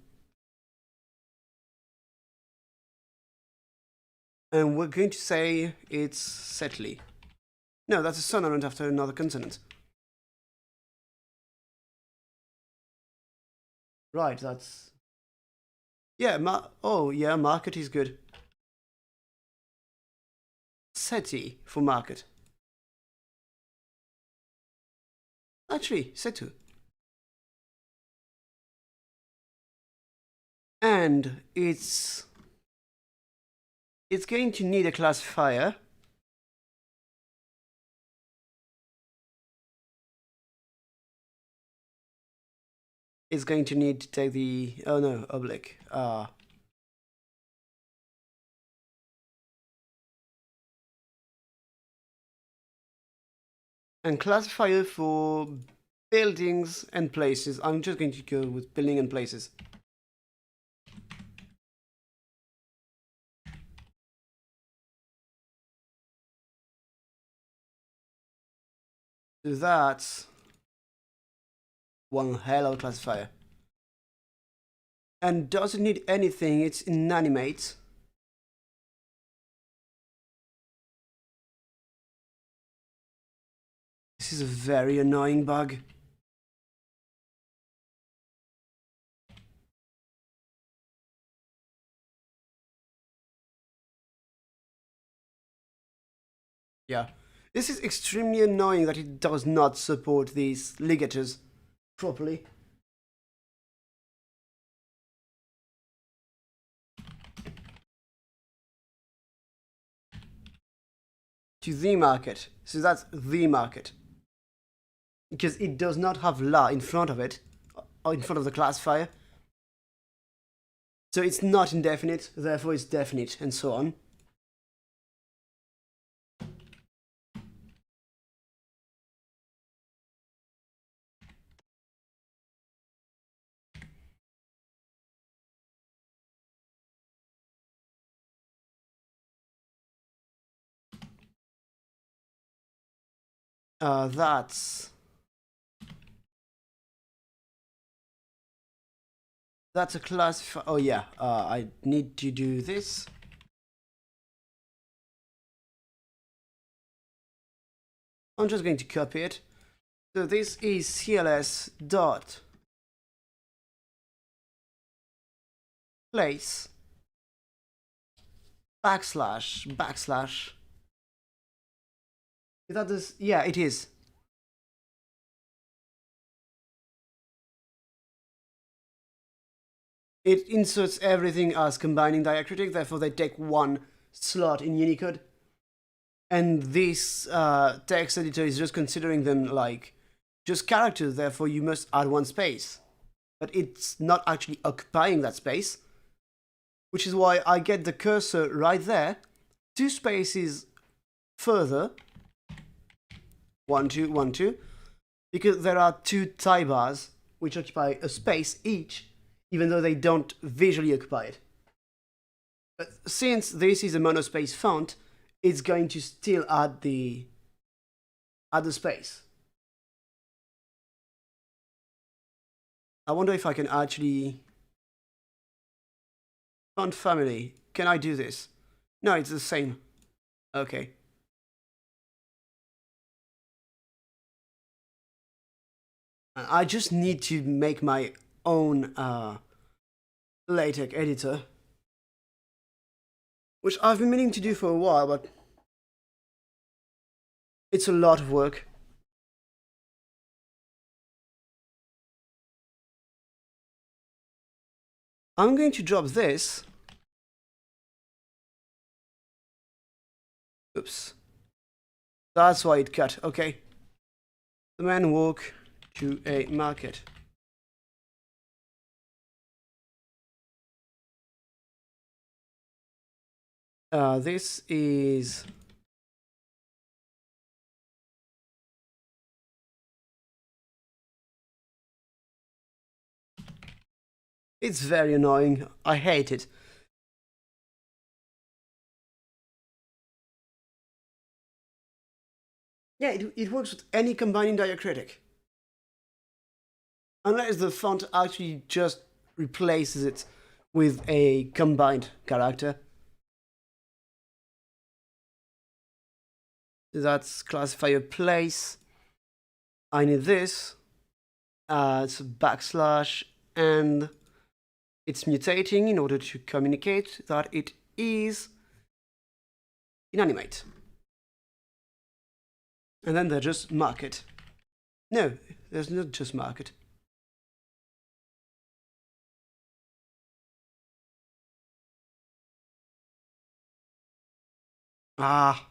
And we're going to say it's Setley. No, that's a sonorant after another consonant. Right, that's... Yeah, yeah, market is good. Seti for market. Actually, Setu. And it's going to need a classifier. It's going to need to take the... Oh no, oblique. And classifier for buildings and places. I'm just going to go with building and places. So that's one hell of a classifier. And doesn't need anything, it's inanimate. This is a very annoying bug. Yeah. This is extremely annoying that it does not support these ligatures properly. To the market. So that's the market. Because it does not have la in front of it, or in front of the classifier. So it's not indefinite, therefore it's definite, and so on. That's a classifier. Oh yeah, I need to do this. I'm just going to copy it. So this is cls dot place backslash. Is that this? Yeah, it is. It inserts everything as combining diacritic, therefore they take one slot in Unicode. And this text editor is just considering them like just characters, therefore you must add one space. But it's not actually occupying that space, which is why I get the cursor right there, 2 spaces further, 1, 2, 1, 2, because there are 2 tie bars which occupy a space each, even though they don't visually occupy it. But since this is a monospace font, it's going to still add the space. I wonder if I can actually... Font family, can I do this? No, it's the same. Okay. I just need to make my own LaTeX editor, which I've been meaning to do for a while, but it's a lot of work. I'm going to drop this. Oops. That's why it cut. Okay. The man walk to a market. This is... It's very annoying. I hate it. Yeah, it works with any combining diacritic. Unless the font actually just replaces it with a combined character. That's classifier place. I need this. It's a backslash, and it's mutating in order to communicate that it is inanimate. And then they just mark it. No, there's not just mark it. Ah,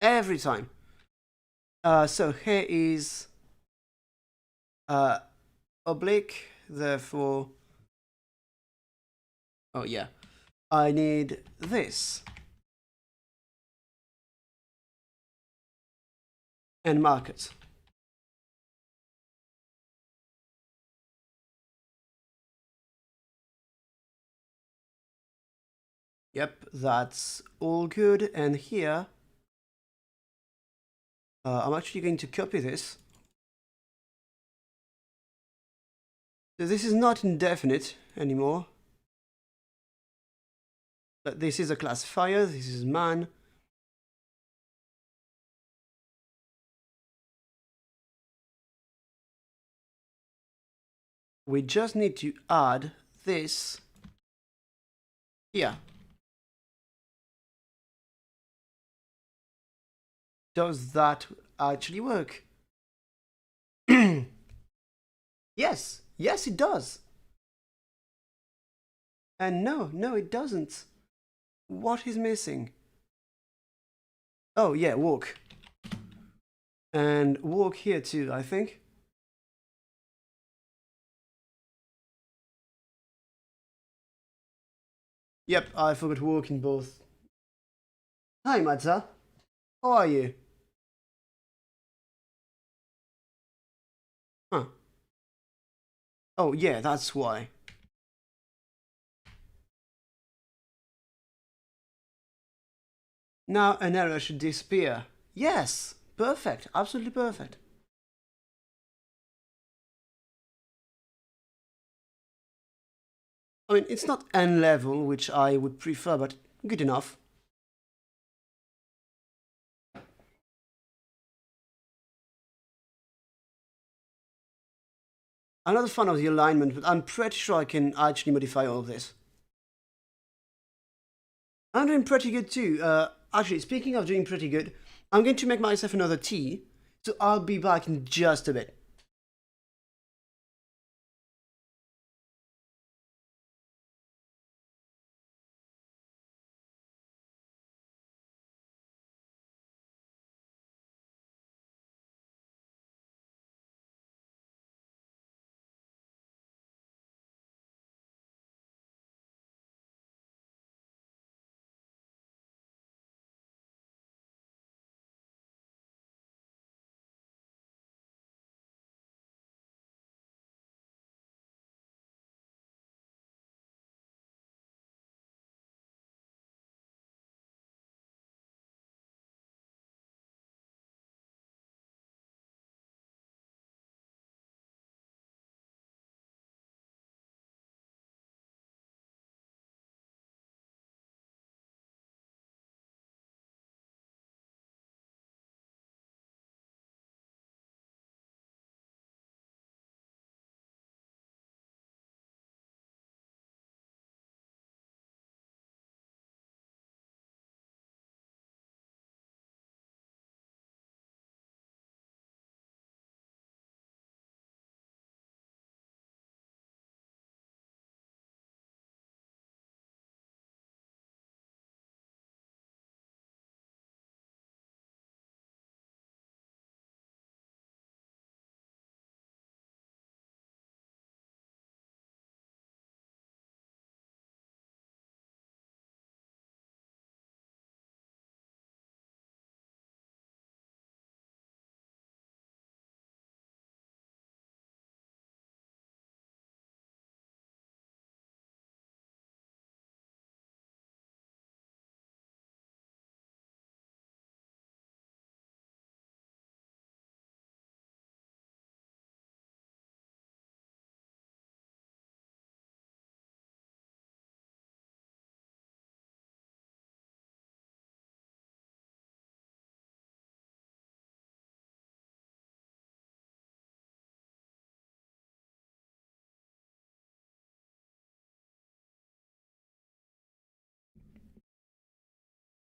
every time. So here is oblique, therefore, oh yeah, I need this. And mark it. Yep, that's all good. And here, I'm actually going to copy this. So this is not indefinite anymore. But this is a classifier, this is man. We just need to add this here. Does that actually work? Yes, yes it does. And no it doesn't. What is missing? Oh yeah, walk. And walk here too, I think. Yep, I forgot walk in both. Hi Matza, how are you? Huh. Oh yeah, that's why. Now an error should disappear. Yes, perfect, absolutely perfect. I mean, it's not N level, which I would prefer, but good enough. I'm not a fan of the alignment, but I'm pretty sure I can actually modify all of this. I'm doing pretty good too. Actually, speaking of doing pretty good, I'm going to make myself another tea, so I'll be back in just a bit.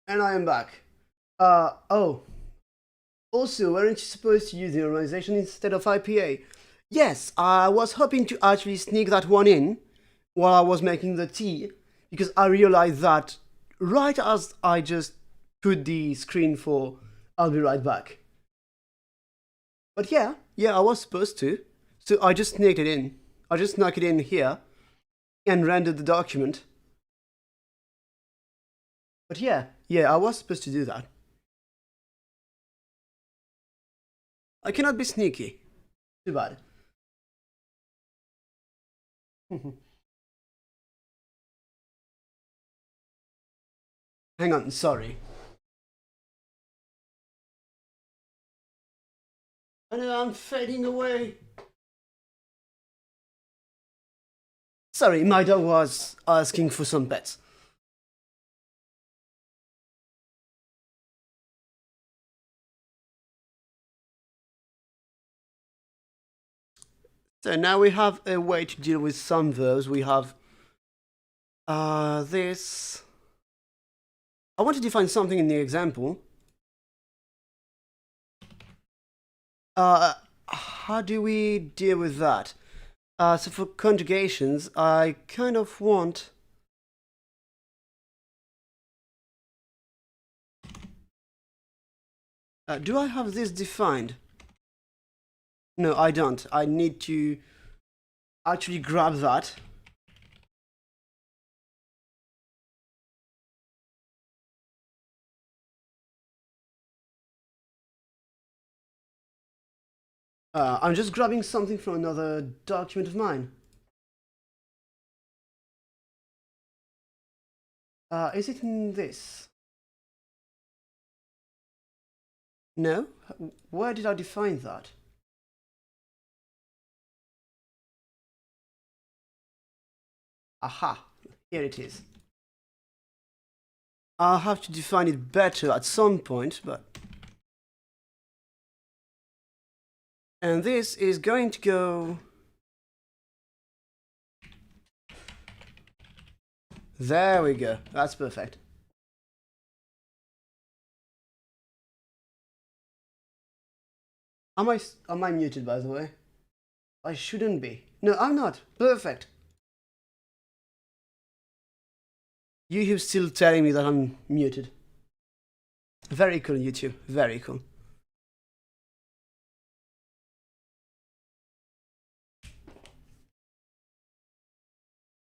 And I am back. Oh. Also, weren't you supposed to use the normalization instead of IPA? Yes, I was hoping to actually sneak that one in while I was making the tea, because I realized that right as I just put the screen for I'll be right back. But yeah, I was supposed to. So I just sneaked it in. I just snuck it in here and rendered the document. But yeah, I was supposed to do that. I cannot be sneaky. Too bad. Hang on, sorry. I know I'm fading away. Sorry, my dog was asking for some pets. So now we have a way to deal with some verbs. We have this. I want to define something in the example. How do we deal with that? So for conjugations, I kind of want... do I have this defined? No, I don't. I need to actually grab that. I'm just grabbing something from another document of mine. Is it in this? No? Where did I define that? Aha, here it is. I'll have to define it better at some point, but... And this is going to go... There we go, that's perfect. Am I muted, by the way? I shouldn't be. No, I'm not. Perfect. YouTube's still telling me that I'm muted. Very cool, YouTube. Very cool.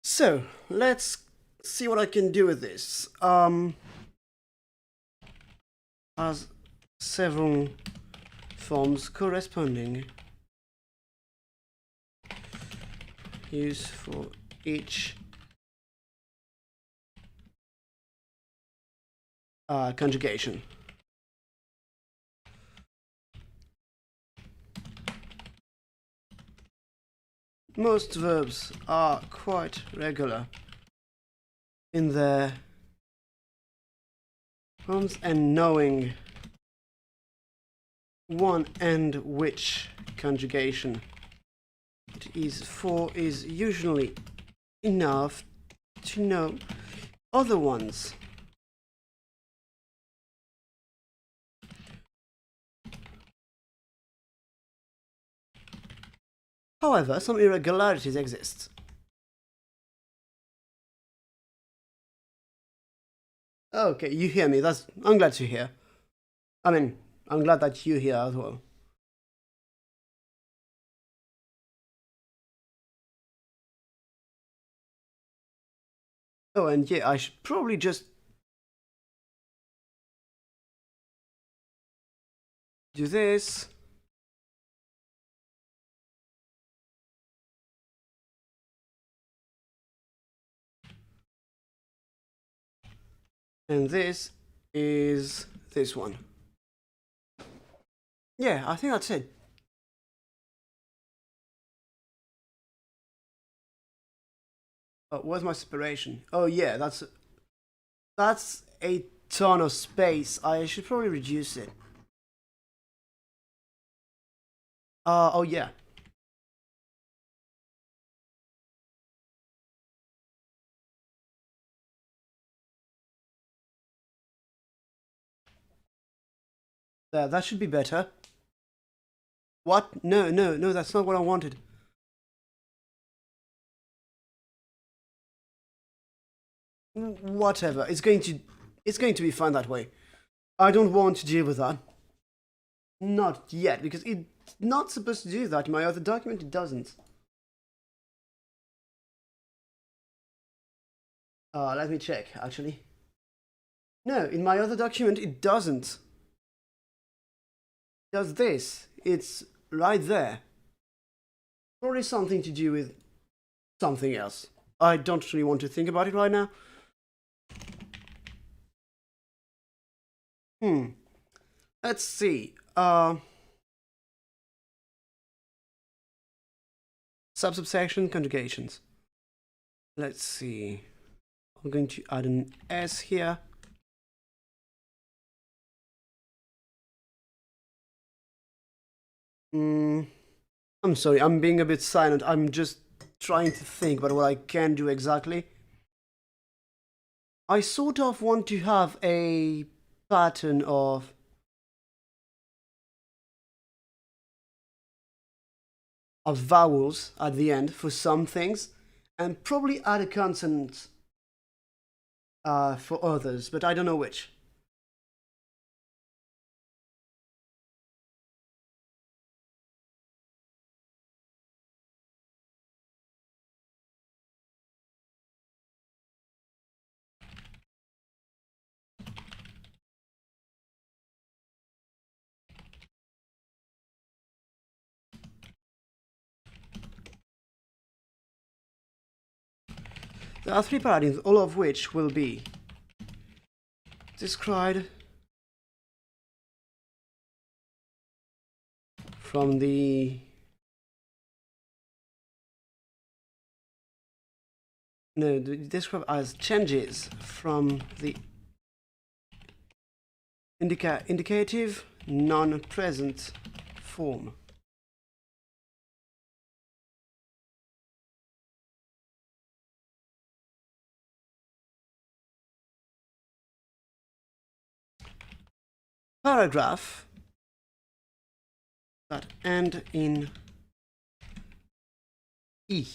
So, let's see what I can do with this. Has several forms corresponding. Use for each conjugation. Most verbs are quite regular in their forms, and knowing one and which conjugation it is for is usually enough to know other ones. However, some irregularities exist. Okay, you hear me. I'm glad to hear. I mean, I'm glad that you hear as well. Oh, and yeah, I should probably just do this. And this is this one. Yeah, I think that's it. Oh, where's my separation? Oh yeah, that's a ton of space. I should probably reduce it. Oh yeah. There, that should be better. What? No, no, no, that's not what I wanted. Whatever. It's going to be fine that way. I don't want to deal with that. Not yet, because it's not supposed to do that. In my other document, it doesn't. Let me check, actually. No, in my other document, it doesn't. It does this. It's right there. Probably something to do with something else. I don't really want to think about it right now. Let's see. subsection conjugations. Let's see. I'm going to add an S here. I'm sorry, I'm being a bit silent. I'm just trying to think about what I can do exactly. I sort of want to have a pattern of vowels at the end for some things, and probably add a consonant for others, but I don't know which. There are 3 paradigms, all of which will be described from the described as changes from the indicative non-present form. Paragraph that end in E.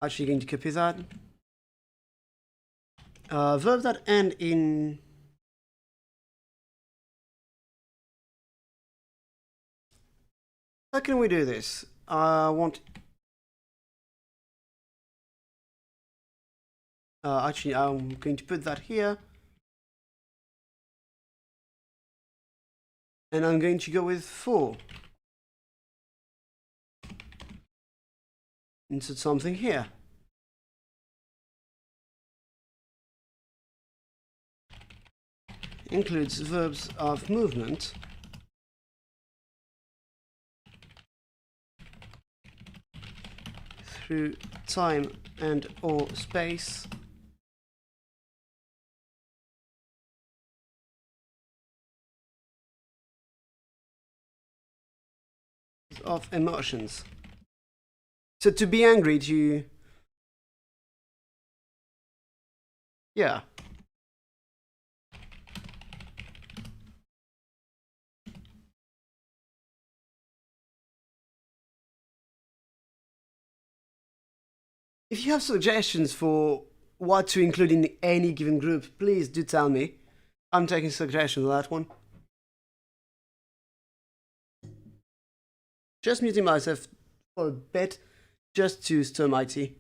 Actually going to copy that. Verbs that end in how can we do this? I want actually I'm going to put that here, and I'm going to go with 4. Insert something here. Includes verbs of movement through time and or space of emotions. So to be angry, to yeah. If you have suggestions for what to include in any given group, please do tell me. I'm taking suggestions on that one. Just muting myself for a bit, just to stir my tea.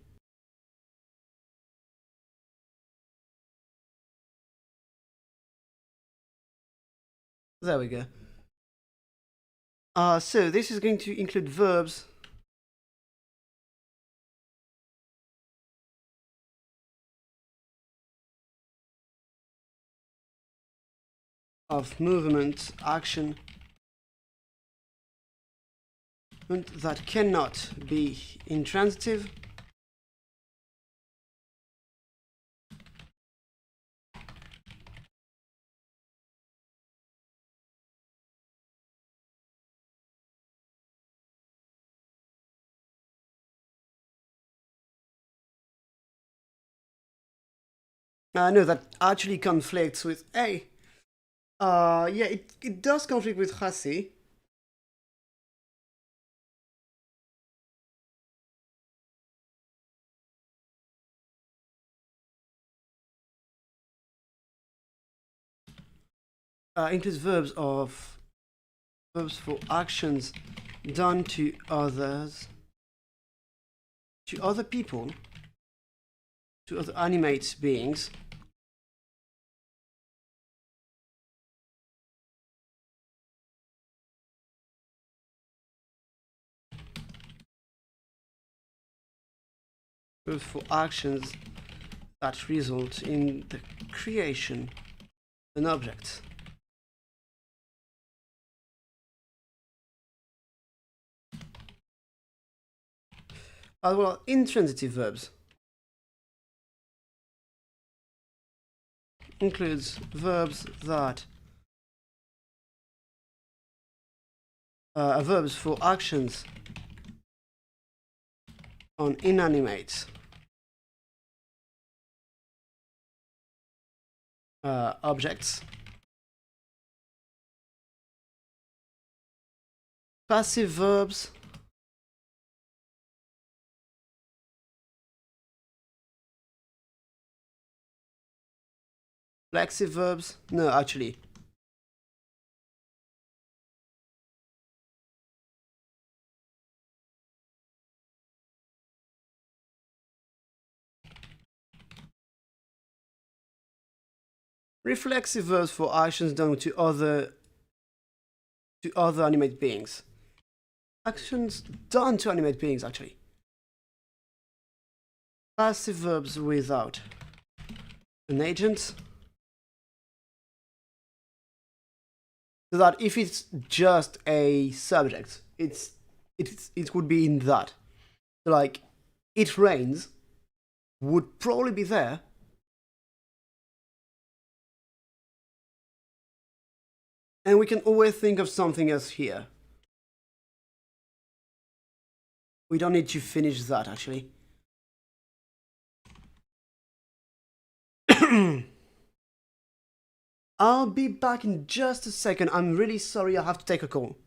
There we go. So this is going to include verbs of movement, action, that cannot be intransitive, no, that actually conflicts with A. Yeah, it does conflict with Hassi. Includes verbs for actions done to others, to other people, to other animate beings. Verbs for actions that result in the creation of an object. Well, intransitive verbs includes verbs that verbs for actions on inanimate objects. Passive verbs flexive verbs, no, actually. Reflexive verbs for actions done to other animate beings. Actions done to animate beings, actually. Passive verbs without an agent. So that if it's just a subject, it would be in that. So like, it rains would probably be there. And we can always think of something else here. We don't need to finish that, actually. I'll be back in just a second. I'm really sorry, I have to take a call.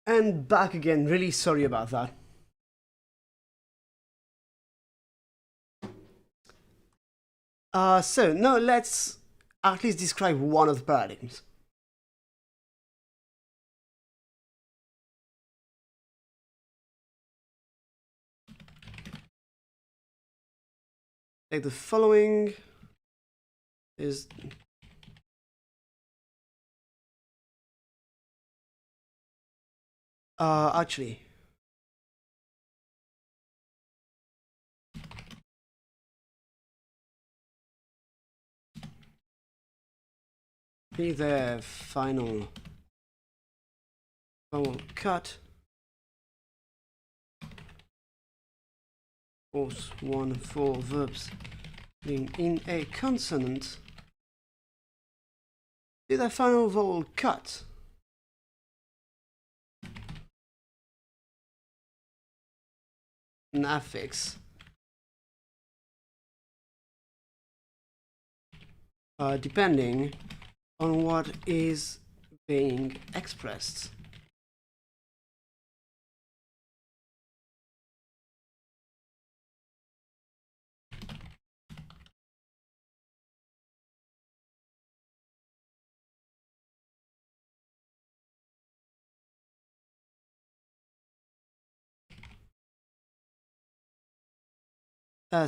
And back again, really sorry about that. So now let's at least describe one of the paradigms. Like the following is actually be the final vowel cut. Force 1 for verbs being in a consonant. Be the final vowel cut. An affix. Depending on what is being expressed.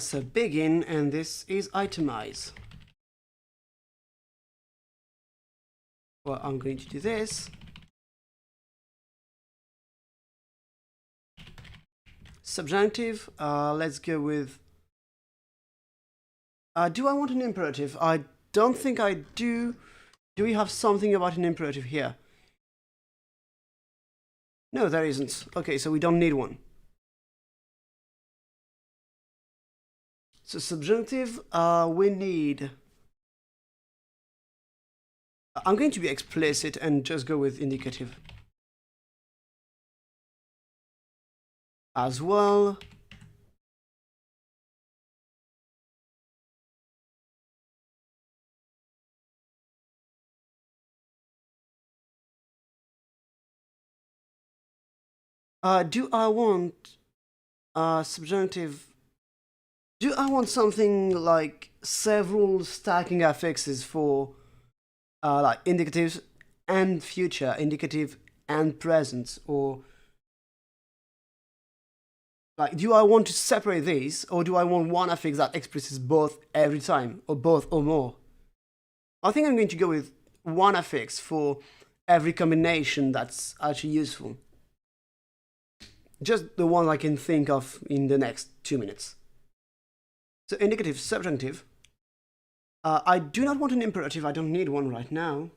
So begin, and this is itemize. Well, I'm going to do this. Subjunctive, let's go with... do I want an imperative? I don't think I do. Do we have something about an imperative here? No, there isn't. Okay, so we don't need one. So subjunctive, we need... I'm going to be explicit and just go with indicative as well. Do I want subjunctive? Do I want something like several stacking affixes for like indicatives and future, indicative and present, or like do I want to separate these, or do I want one affix that expresses both every time, or both or more? I think I'm going to go with one affix for every combination that's actually useful. Just the one I can think of in the next 2 minutes. So indicative, subjunctive. I do not want an imperative, I don't need one right now.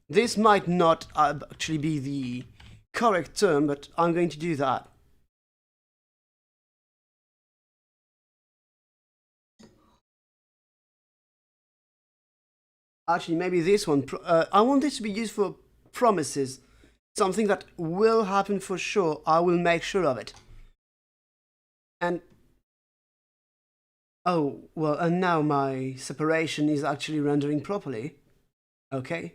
This might not actually be the correct term, but I'm going to do that. Actually, maybe this one. I want this to be used for promises. Something that will happen for sure. I will make sure of it. And... oh, well, and now my separation is actually rendering properly. Okay.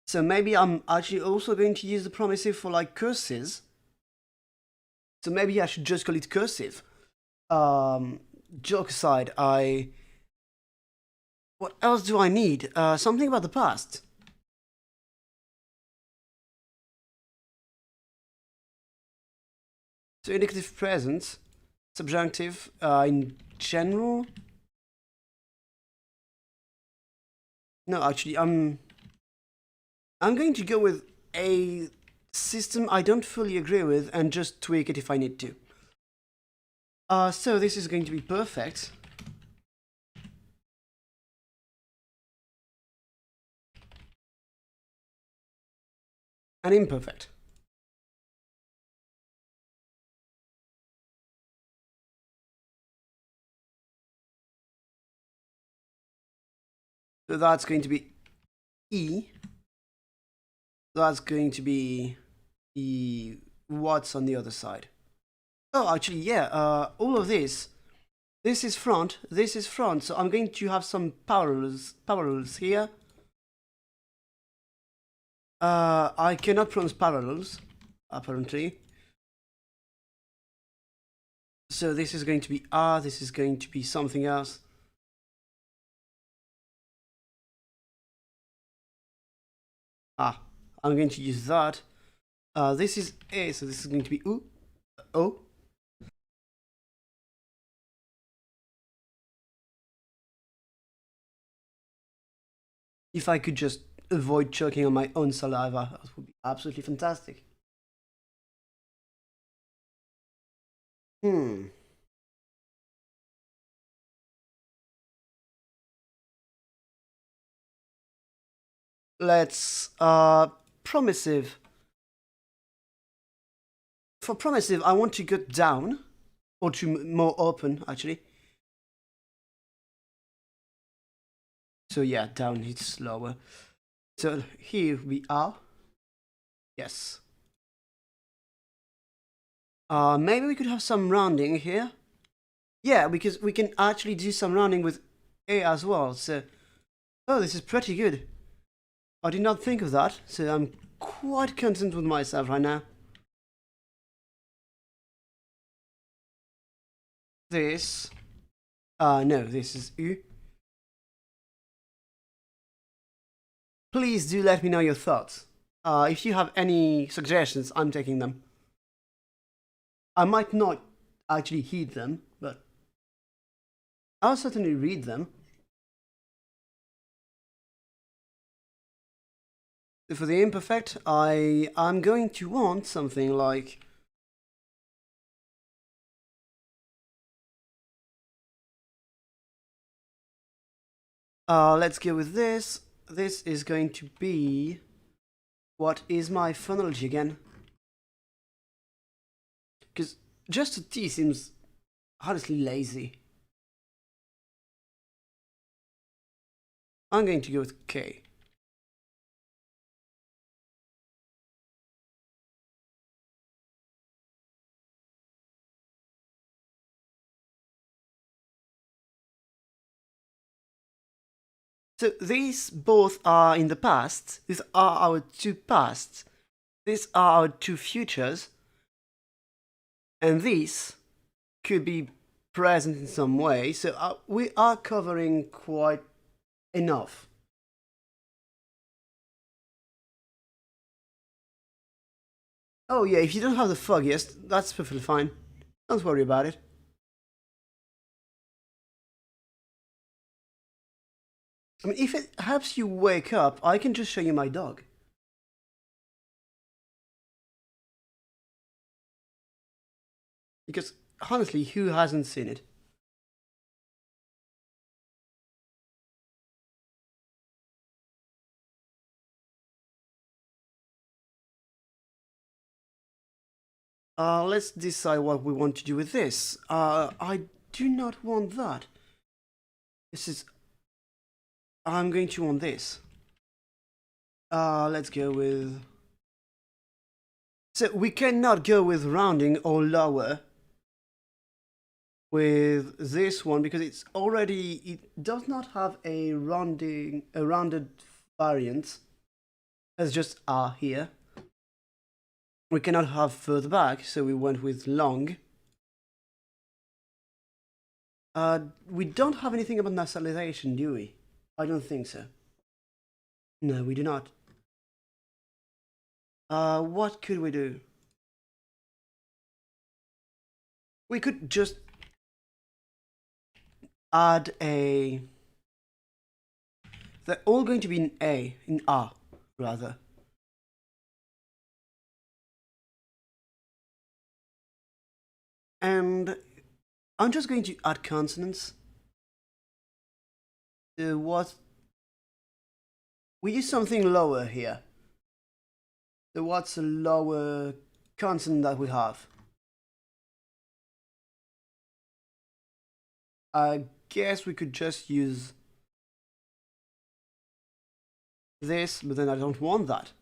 So maybe I'm actually also going to use the promissive for like curses. So maybe I should just call it cursive. Joke aside, what else do I need? Something about the past. So indicative present, subjunctive in general. No, actually, I'm going to go with a system I don't fully agree with and just tweak it if I need to. So this is going to be perfect. And imperfect. So that's going to be E. That's going to be E. What's on the other side? Oh, actually, yeah, all of this. This is front, so I'm going to have some parallels here. I cannot pronounce parallels, apparently. So this is going to be R, this is going to be something else. I'm going to use that. This is A, so this is going to be U, O. If I could just avoid choking on my own saliva, that would be absolutely fantastic. Let's, promissive. For promissive, I want to go down, or to more open, actually. So yeah, down it's slower. So here we are. Yes. Maybe we could have some rounding here. Yeah, because we can actually do some rounding with A as well. So, oh, this is pretty good. I did not think of that, so I'm quite content with myself right now. This, no, this is U. Please do let me know your thoughts. If you have any suggestions, I'm taking them. I might not actually heed them, but I'll certainly read them. For the imperfect, I'm going to want something like Let's go with this. This is going to be... What is my phonology again? Because just a T seems honestly lazy. I'm going to go with K. So these both are in the past. These are our two pasts. These are our two futures. And these could be present in some way. So we are covering quite enough. Oh yeah, if you don't have the foggiest, that's perfectly fine. Don't worry about it. I mean, if it helps you wake up, I can just show you my dog. Because, honestly, who hasn't seen it? Let's decide what we want to do with this. I do not want that. This is... I'm going to want this. Let's go with... So we cannot go with rounding or lower with this one because it's already... It does not have a rounded variant. It's just R here. We cannot have further back, so we went with long. We don't have anything about nasalization, do we? I don't think so. No, we do not. What could we do? We could just add a... They're all going to be in A, in R, rather. And I'm just going to add consonants. What? We use something lower here. So what's a lower consonant that we have? I guess we could just use this, but then I don't want that.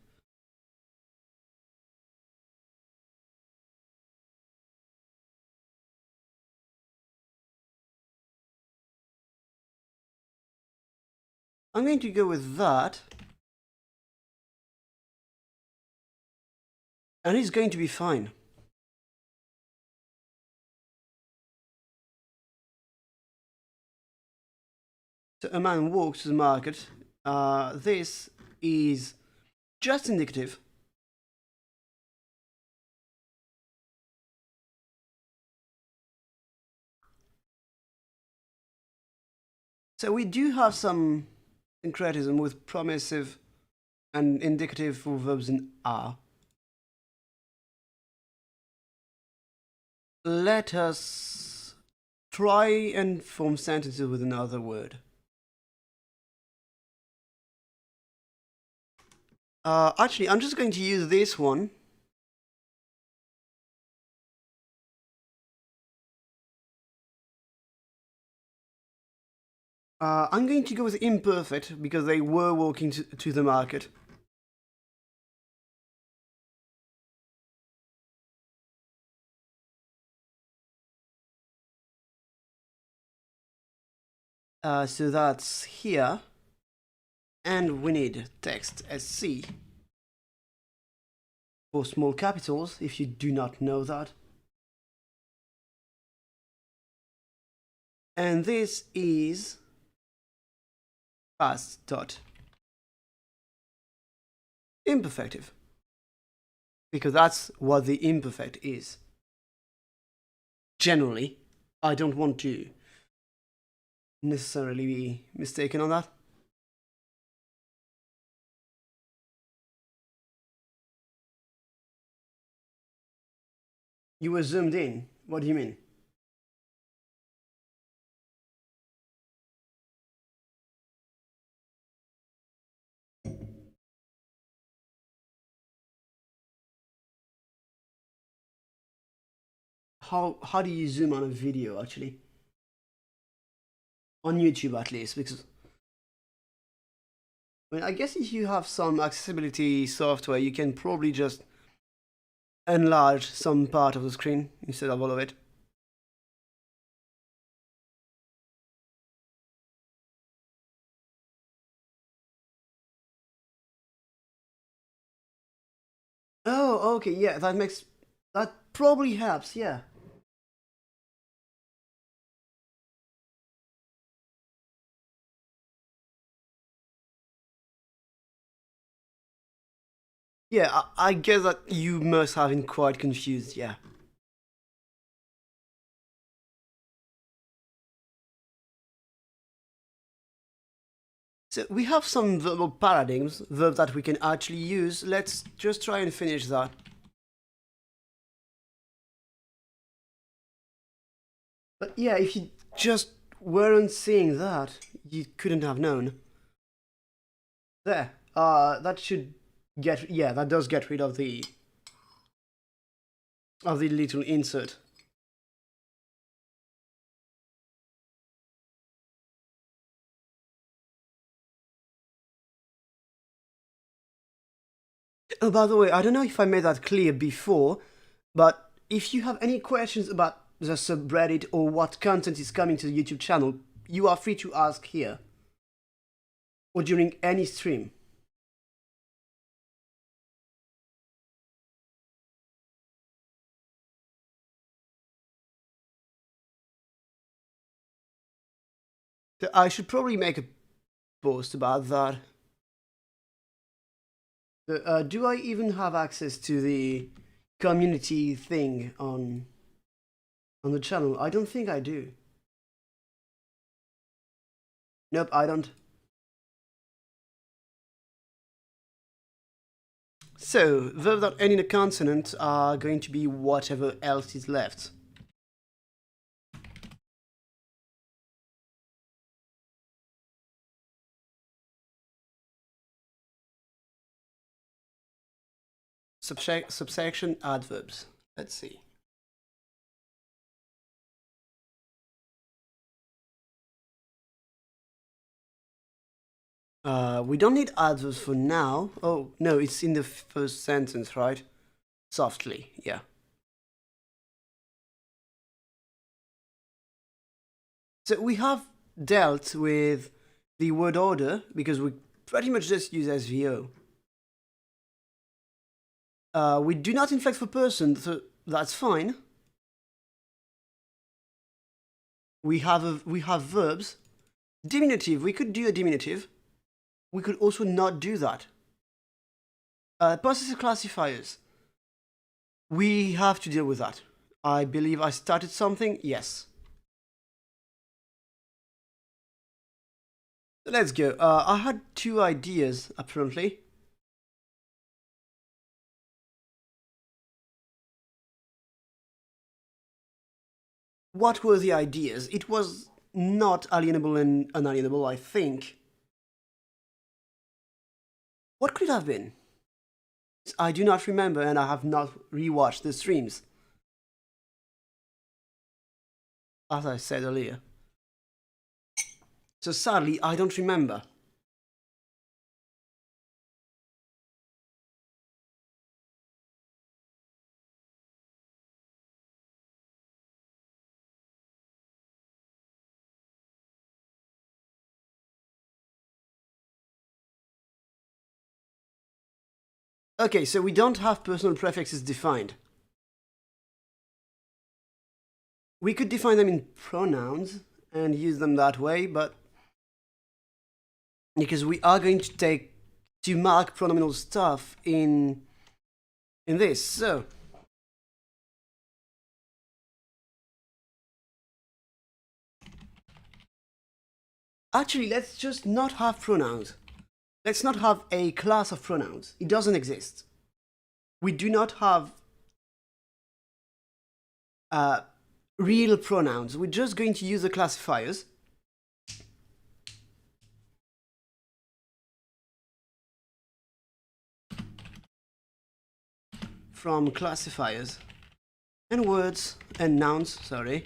I'm going to go with that. And it's going to be fine. So a man walks to the market. This is just indicative. So we do have some syncretism with promissive and indicative for verbs in are. Let us try and form sentences with another word. Actually, I'm just going to use this one. I'm going to go with imperfect because they were walking to the market. So that's here. And we need text SC for small capitals, if you do not know that. And this is past dot imperfective, because that's what the imperfect is. Generally, I don't want to necessarily be mistaken on that. You were zoomed in. What do you mean? how do you zoom on a video actually? On YouTube at least, because I mean, I guess if you have some accessibility software, you can probably just enlarge some part of the screen instead of all of it. Oh, okay, yeah, that probably helps, yeah. Yeah, I guess that you must have been quite confused, yeah. So we have some verbal paradigms, verbs that we can actually use. Let's just try and finish that. But yeah, if you just weren't seeing that, you couldn't have known. There, that should get, yeah, that does get rid of the little insert. Oh, by the way, I don't know if I made that clear before, but if you have any questions about the subreddit or what content is coming to the YouTube channel, you are free to ask here or during any stream. So I should probably make a post about that. Do I even have access to the community thing on the channel? I don't think I do. Nope, I don't. So, verbs that end in a consonant are going to be whatever else is left. Subsection adverbs. Let's see. We don't need adverbs for now. Oh, no, it's in the first sentence, right? Softly, yeah. So we have dealt with the word order because we pretty much just use SVO. We do not inflect for person, so that's fine. We have verbs. Diminutive, we could do a diminutive. We could also not do that. Possessive classifiers. We have to deal with that. I believe I started something, yes. Let's go. I had two ideas, apparently. What were the ideas? It was not alienable and unalienable, I think. What could it have been? I do not remember, and I have not rewatched the streams. As I said earlier. So sadly, I don't remember. Okay, so we don't have personal prefixes defined. We could define them in pronouns and use them that way, but because we are going to mark pronominal stuff in this, so actually let's just not have pronouns. Let's not have a class of pronouns. It doesn't exist. We do not have real pronouns. We're just going to use the classifiers. From classifiers. and words and nouns, sorry.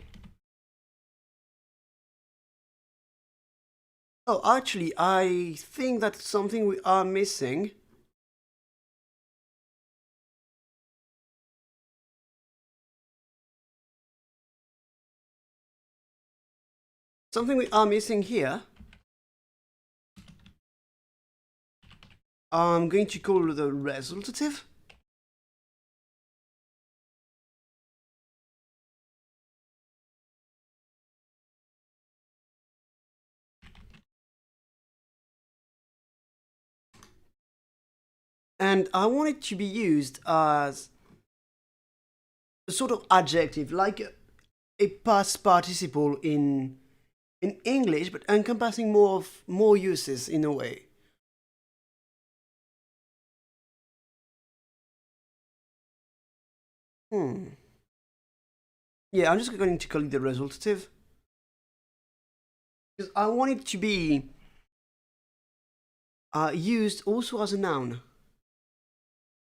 Oh, actually, I think that's something we are missing. Something we are missing here. I'm going to call the resultative. And I want it to be used as a sort of adjective, like a past participle in English, but encompassing more uses in a way. Yeah, I'm just going to call it the resultative because I want it to be used also as a noun,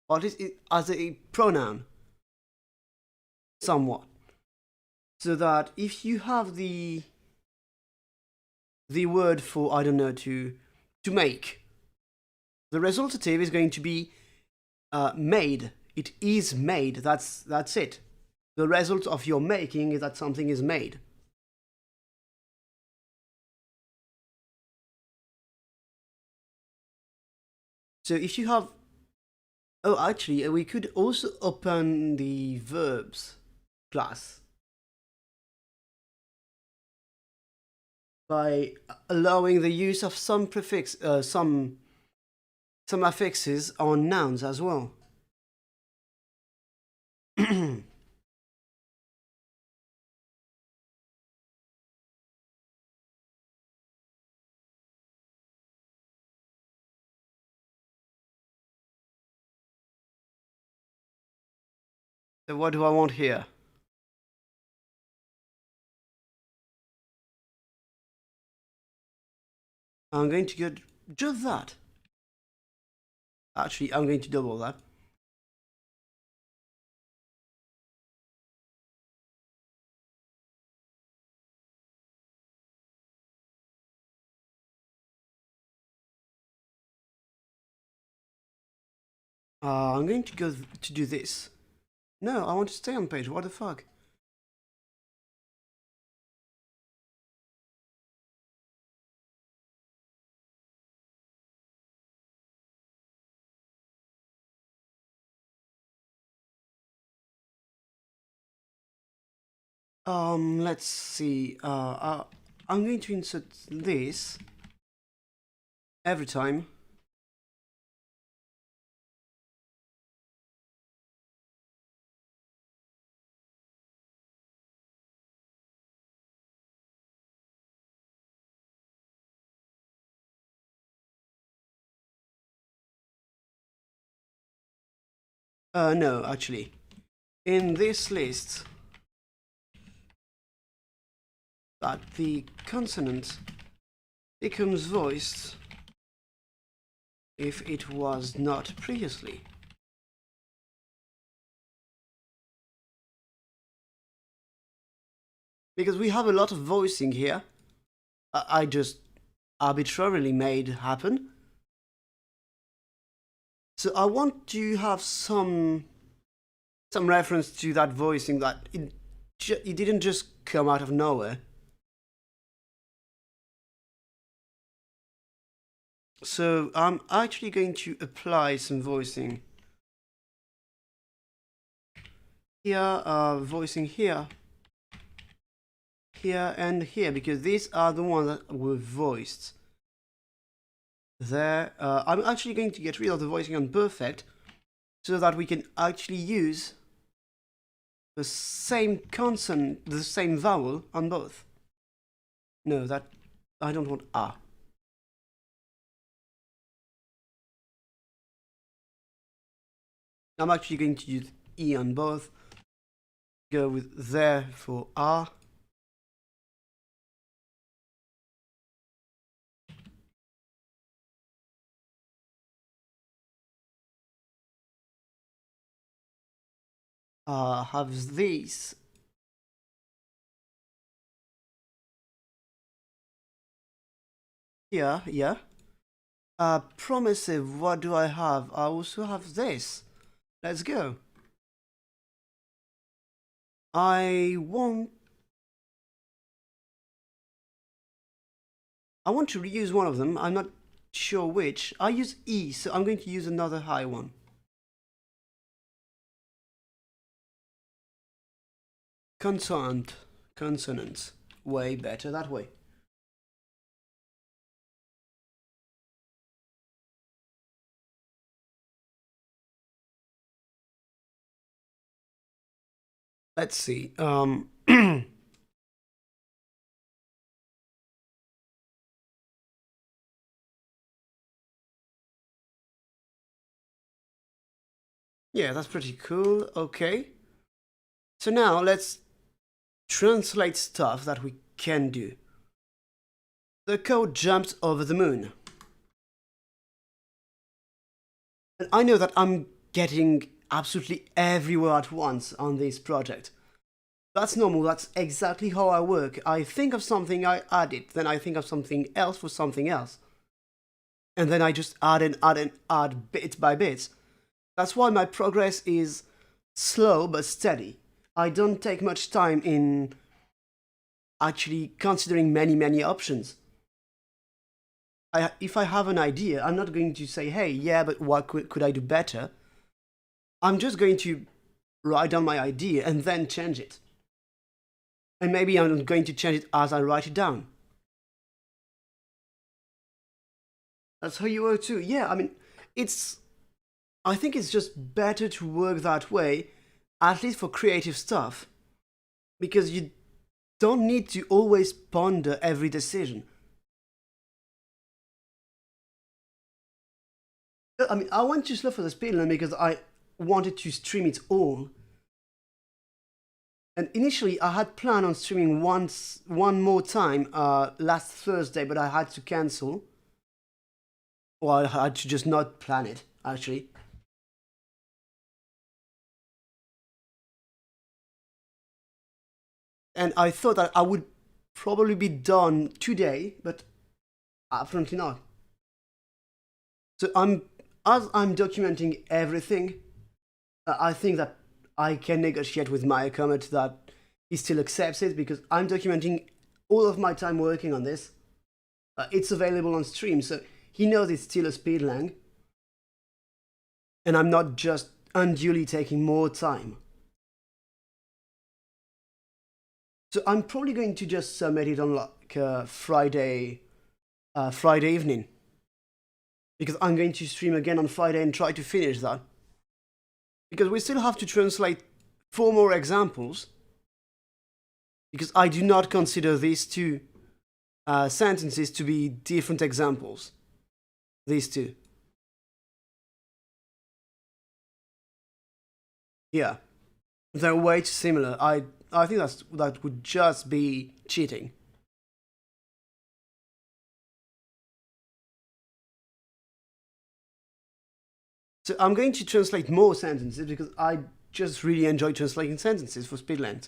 or at least as a pronoun, somewhat, so that if you have the word for, I don't know, to make, the resultative is going to be made. It is made. That's it. The result of your making is that something is made. So if you have, oh, actually, we could also open the verbs class by allowing the use of some some affixes on nouns as well. So what do I want here? I'm going to get just that. Actually, I'm going to double that. I'm going to go to do this. No, I want to stay on page. What the fuck? Let's see. I'm going to insert this every time. No, actually. In this list, that the consonant becomes voiced if it was not previously. Because we have a lot of voicing here. I just arbitrarily made happen. So I want to have some reference to that voicing that it didn't just come out of nowhere. So I'm actually going to apply some voicing here, voicing here, here and here, because these are the ones that were voiced there. I'm actually going to get rid of the voicing on perfect so that we can actually use the same consonant, the same vowel on both. No, that I don't want a. I'm actually going to use e on both. Go with there for a. have this. Yeah. Promissive, what do I have? I also have this. Let's go. I want to reuse one of them. I'm not sure which. I use E, so I'm going to use another high one. Consonants. Way better that way. Let's see. Yeah, that's pretty cool. Okay. So now let's translate stuff that we can do. The code jumps over the moon. And I know that I'm getting absolutely everywhere at once on this project. That's normal, that's exactly how I work. I think of something, I add it, then I think of something else for something else. And then I just add and add and add bit by bit. That's why my progress is slow but steady. I don't take much time in actually considering many options. If I have an idea, I'm not going to say, hey, yeah, but what could I do better? I'm just going to write down my idea and then change it. And maybe I'm going to change it as I write it down. That's how you work too. Yeah, I mean, I think it's just better to work that way, at least for creative stuff. Because you don't need to always ponder every decision. I mean, I went too slow for the Speedlang because I wanted to stream it all. And initially, I had planned on streaming one more time last Thursday, but I had to cancel. Or I had to just not plan it, actually. And I thought that I would probably be done today, but apparently not. So as I'm documenting everything, I think that I can negotiate with my commit that he still accepts it because I'm documenting all of my time working on this. It's available on stream, so he knows it's still a Speedlang. And I'm not just unduly taking more time. So I'm probably going to just submit it on like Friday evening. Because I'm going to stream again on Friday and try to finish that. Because we still have to translate 4 more examples. Because I do not consider these two sentences to be different examples. These two. Yeah. They're way too similar. I think that would just be cheating. So I'm going to translate more sentences because I just really enjoy translating sentences for Speedlang.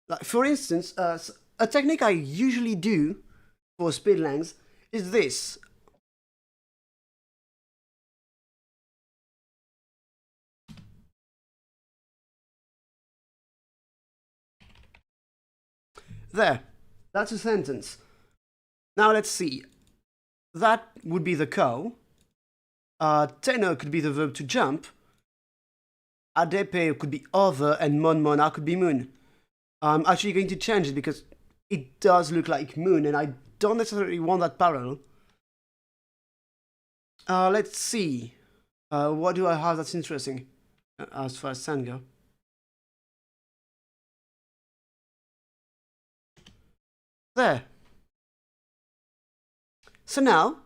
Like for instance, a technique I usually do for Speedlangs is this. There, that's a sentence. Now let's see. That would be the cow. Tenor could be the verb to jump. Adepe could be over, and monmona could be moon. I'm actually going to change it because it does look like moon, and I don't necessarily want that parallel. Let's see. What do I have that's interesting as far as sound go? There. So now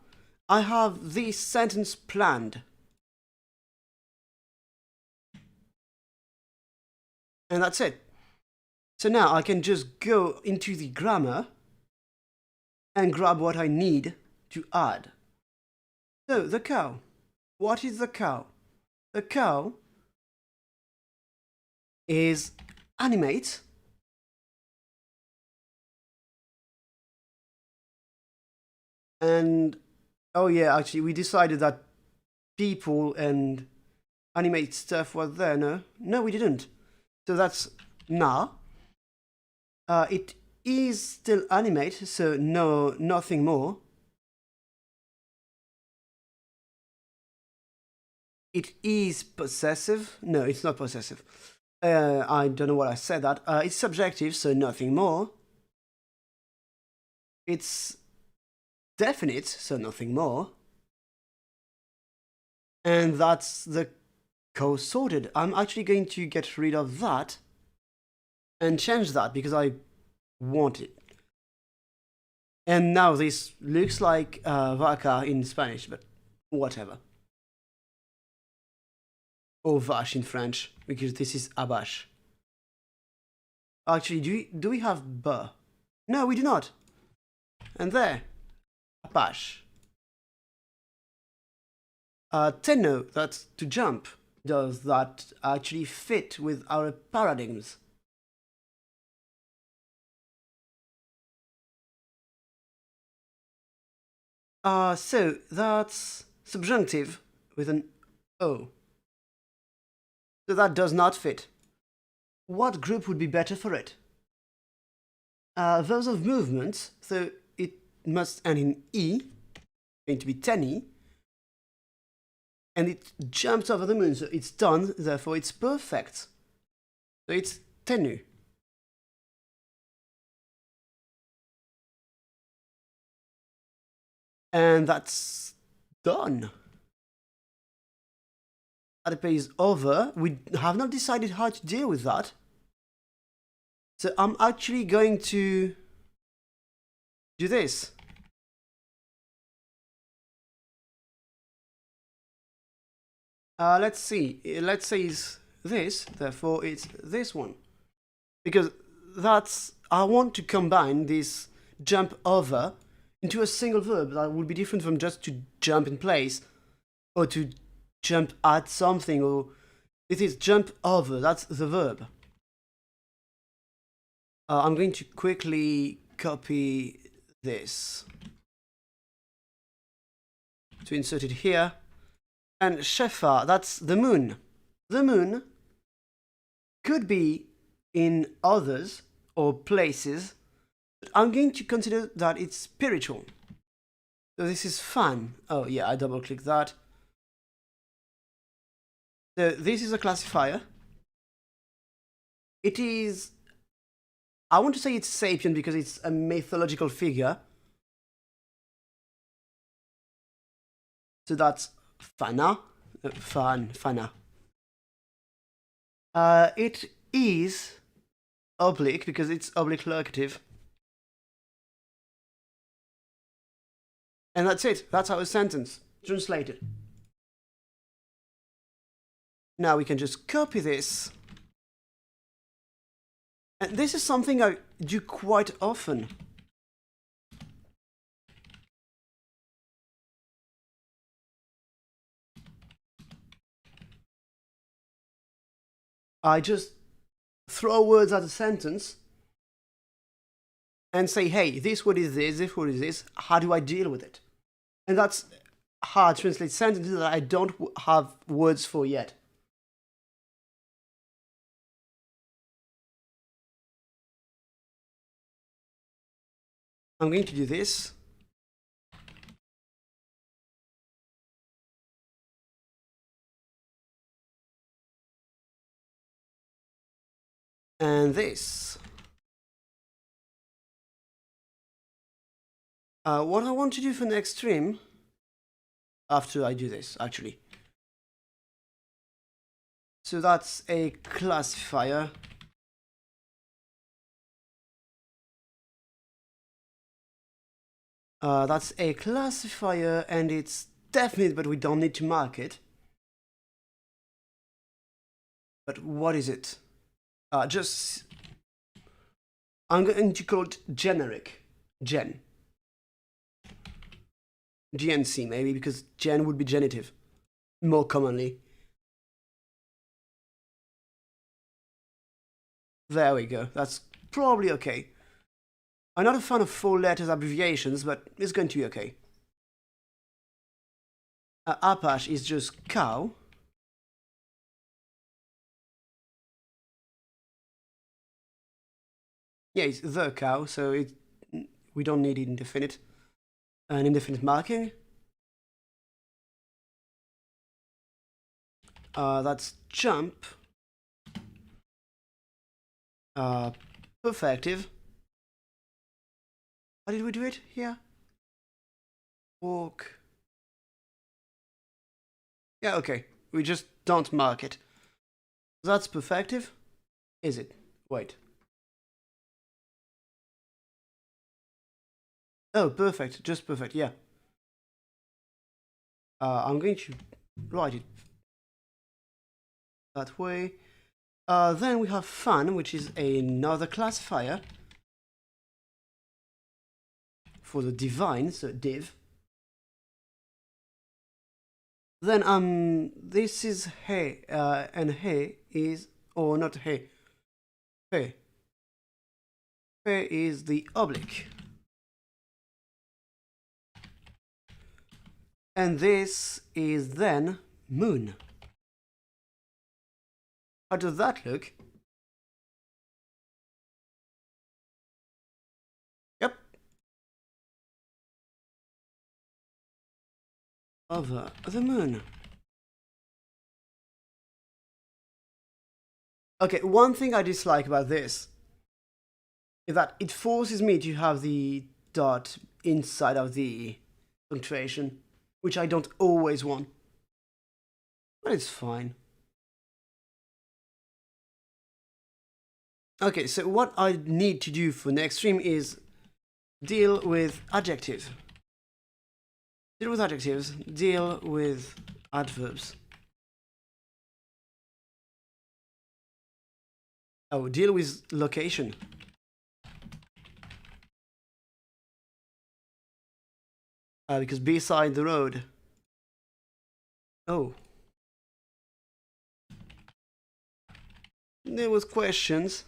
I have this sentence planned. And that's it. So now I can just go into the grammar and grab what I need to add. So the cow. What is the cow? The cow is animate. And oh yeah, actually we decided that people and animate stuff was there. No, we didn't. So that's now. It is still animate, so no, nothing more. It is possessive. No, it's not possessive. I don't know what I said that. It's subjective, so nothing more. It's definite, so nothing more. And that's the co-sorted. I'm actually going to get rid of that and change that because I want it. And now this looks like vaca in Spanish, but whatever. Or vache in French, because this is abache. Actually, do we have ba? No, we do not. And there, apache. Tenno, that's to jump. Does that actually fit with our paradigms? So that's subjunctive with an O. So that does not fit. What group would be better for it? Those of movements, so it must end in E, going to be tenny, and it jumps over the moon, so it's done, therefore it's perfect. So it's tenu. And that's done. That page is over. We have not decided how to deal with that. So I'm actually going to do this. Let's see. Let's say it's this, therefore it's this one. Because that's, I want to combine this jump over into a single verb that would be different from just to jump in place or to jump at something, or it is jump over, that's the verb. I'm going to quickly copy this to insert it here. And Shefa, that's the moon. The moon could be in others or places, but I'm going to consider that it's spiritual. So this is fun. Oh yeah, I double click that. So this is a classifier. It is, I want to say it's sapient because it's a mythological figure. So that's Fana. Fana. It is oblique because it's oblique locative. And that's it. That's our sentence. Translated. Now we can just copy this. And this is something I do quite often. I just throw words at a sentence and say, hey, this word is this word is this, how do I deal with it? And that's how I translate sentences that I don't have words for yet. I'm going to do this. And this. What I want to do for next stream, after I do this, actually. So that's a classifier. That's a classifier and it's definite, but we don't need to mark it. But what is it? Just, I'm going to call it generic. Gen. GNC maybe, because gen would be genitive more commonly. There we go. That's probably okay. I'm not a fan of 4 letters abbreviations, but it's going to be okay. Apache is just cow. Yeah, it's the cow, so we don't need an indefinite marking. That's jump. Perfective. How did we do it here? Walk. Yeah, okay. We just don't mark it. That's perfective. Is it? Wait. Oh, perfect. Just perfect, yeah. I'm going to write it that way. Then we have fun, which is another classifier for the divine, so div. Then this is hey, and hey is, or not hey. Hey. Hey is the oblique. And this is then moon. How does that look? Yep. Over the moon. Okay, one thing I dislike about this is that it forces me to have the dot inside of the punctuation, which I don't always want. But it's fine. Okay, so what I need to do for next stream is deal with adjectives. Deal with adjectives, deal with adverbs. Oh, deal with location. Because beside the road. Oh. There was questions.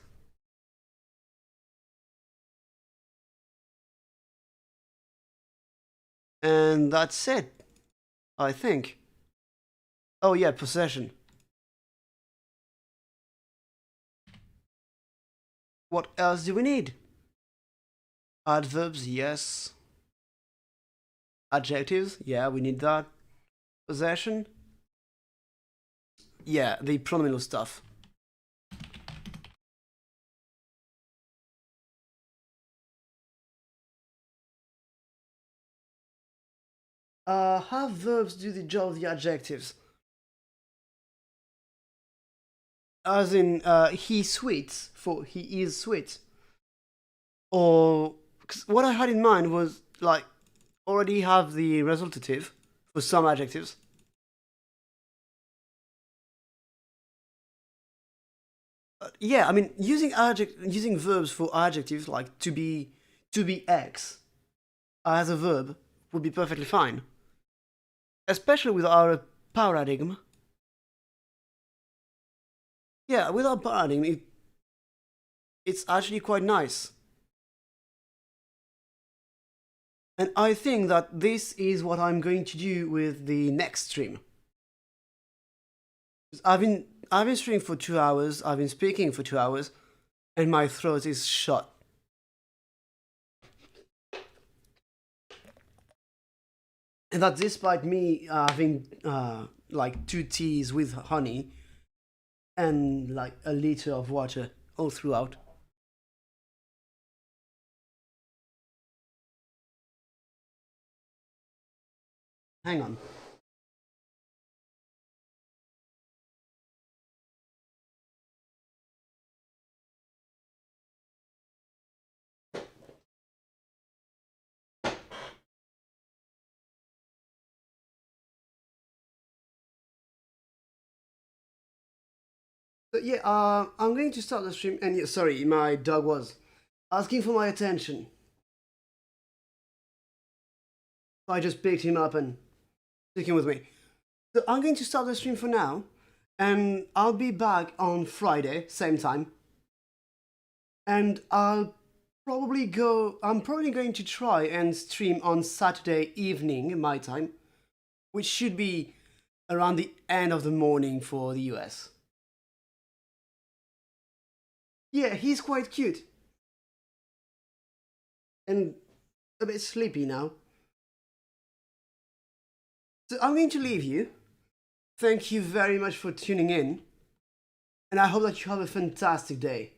And that's it, I think. Oh yeah, possession. What else do we need? Adverbs, yes. Adjectives, yeah, we need that. Possession. Yeah, the pronominal stuff. Have verbs do the job of the adjectives. As in, he sweets, for he is sweet. Or, cause what I had in mind was, like, already have the resultative for some adjectives. Yeah, I mean, using verbs for adjectives, like to be X as a verb would be perfectly fine. Especially with our paradigm. Yeah, with our paradigm, it's actually quite nice. And I think that this is what I'm going to do with the next stream. I've been streaming for 2 hours, I've been speaking for 2 hours, and my throat is shut. And that despite me having like 2 teas with honey and like a liter of water all throughout. Hang on. So yeah, I'm going to start the stream, and yeah, sorry, my dog was asking for my attention. So I just picked him up and took him with me. So I'm going to start the stream for now, and I'll be back on Friday, same time. And I'm probably going to try and stream on Saturday evening, my time, which should be around the end of the morning for the US. Yeah, he's quite cute. And a bit sleepy now. So I'm going to leave you. Thank you very much for tuning in. And I hope that you have a fantastic day.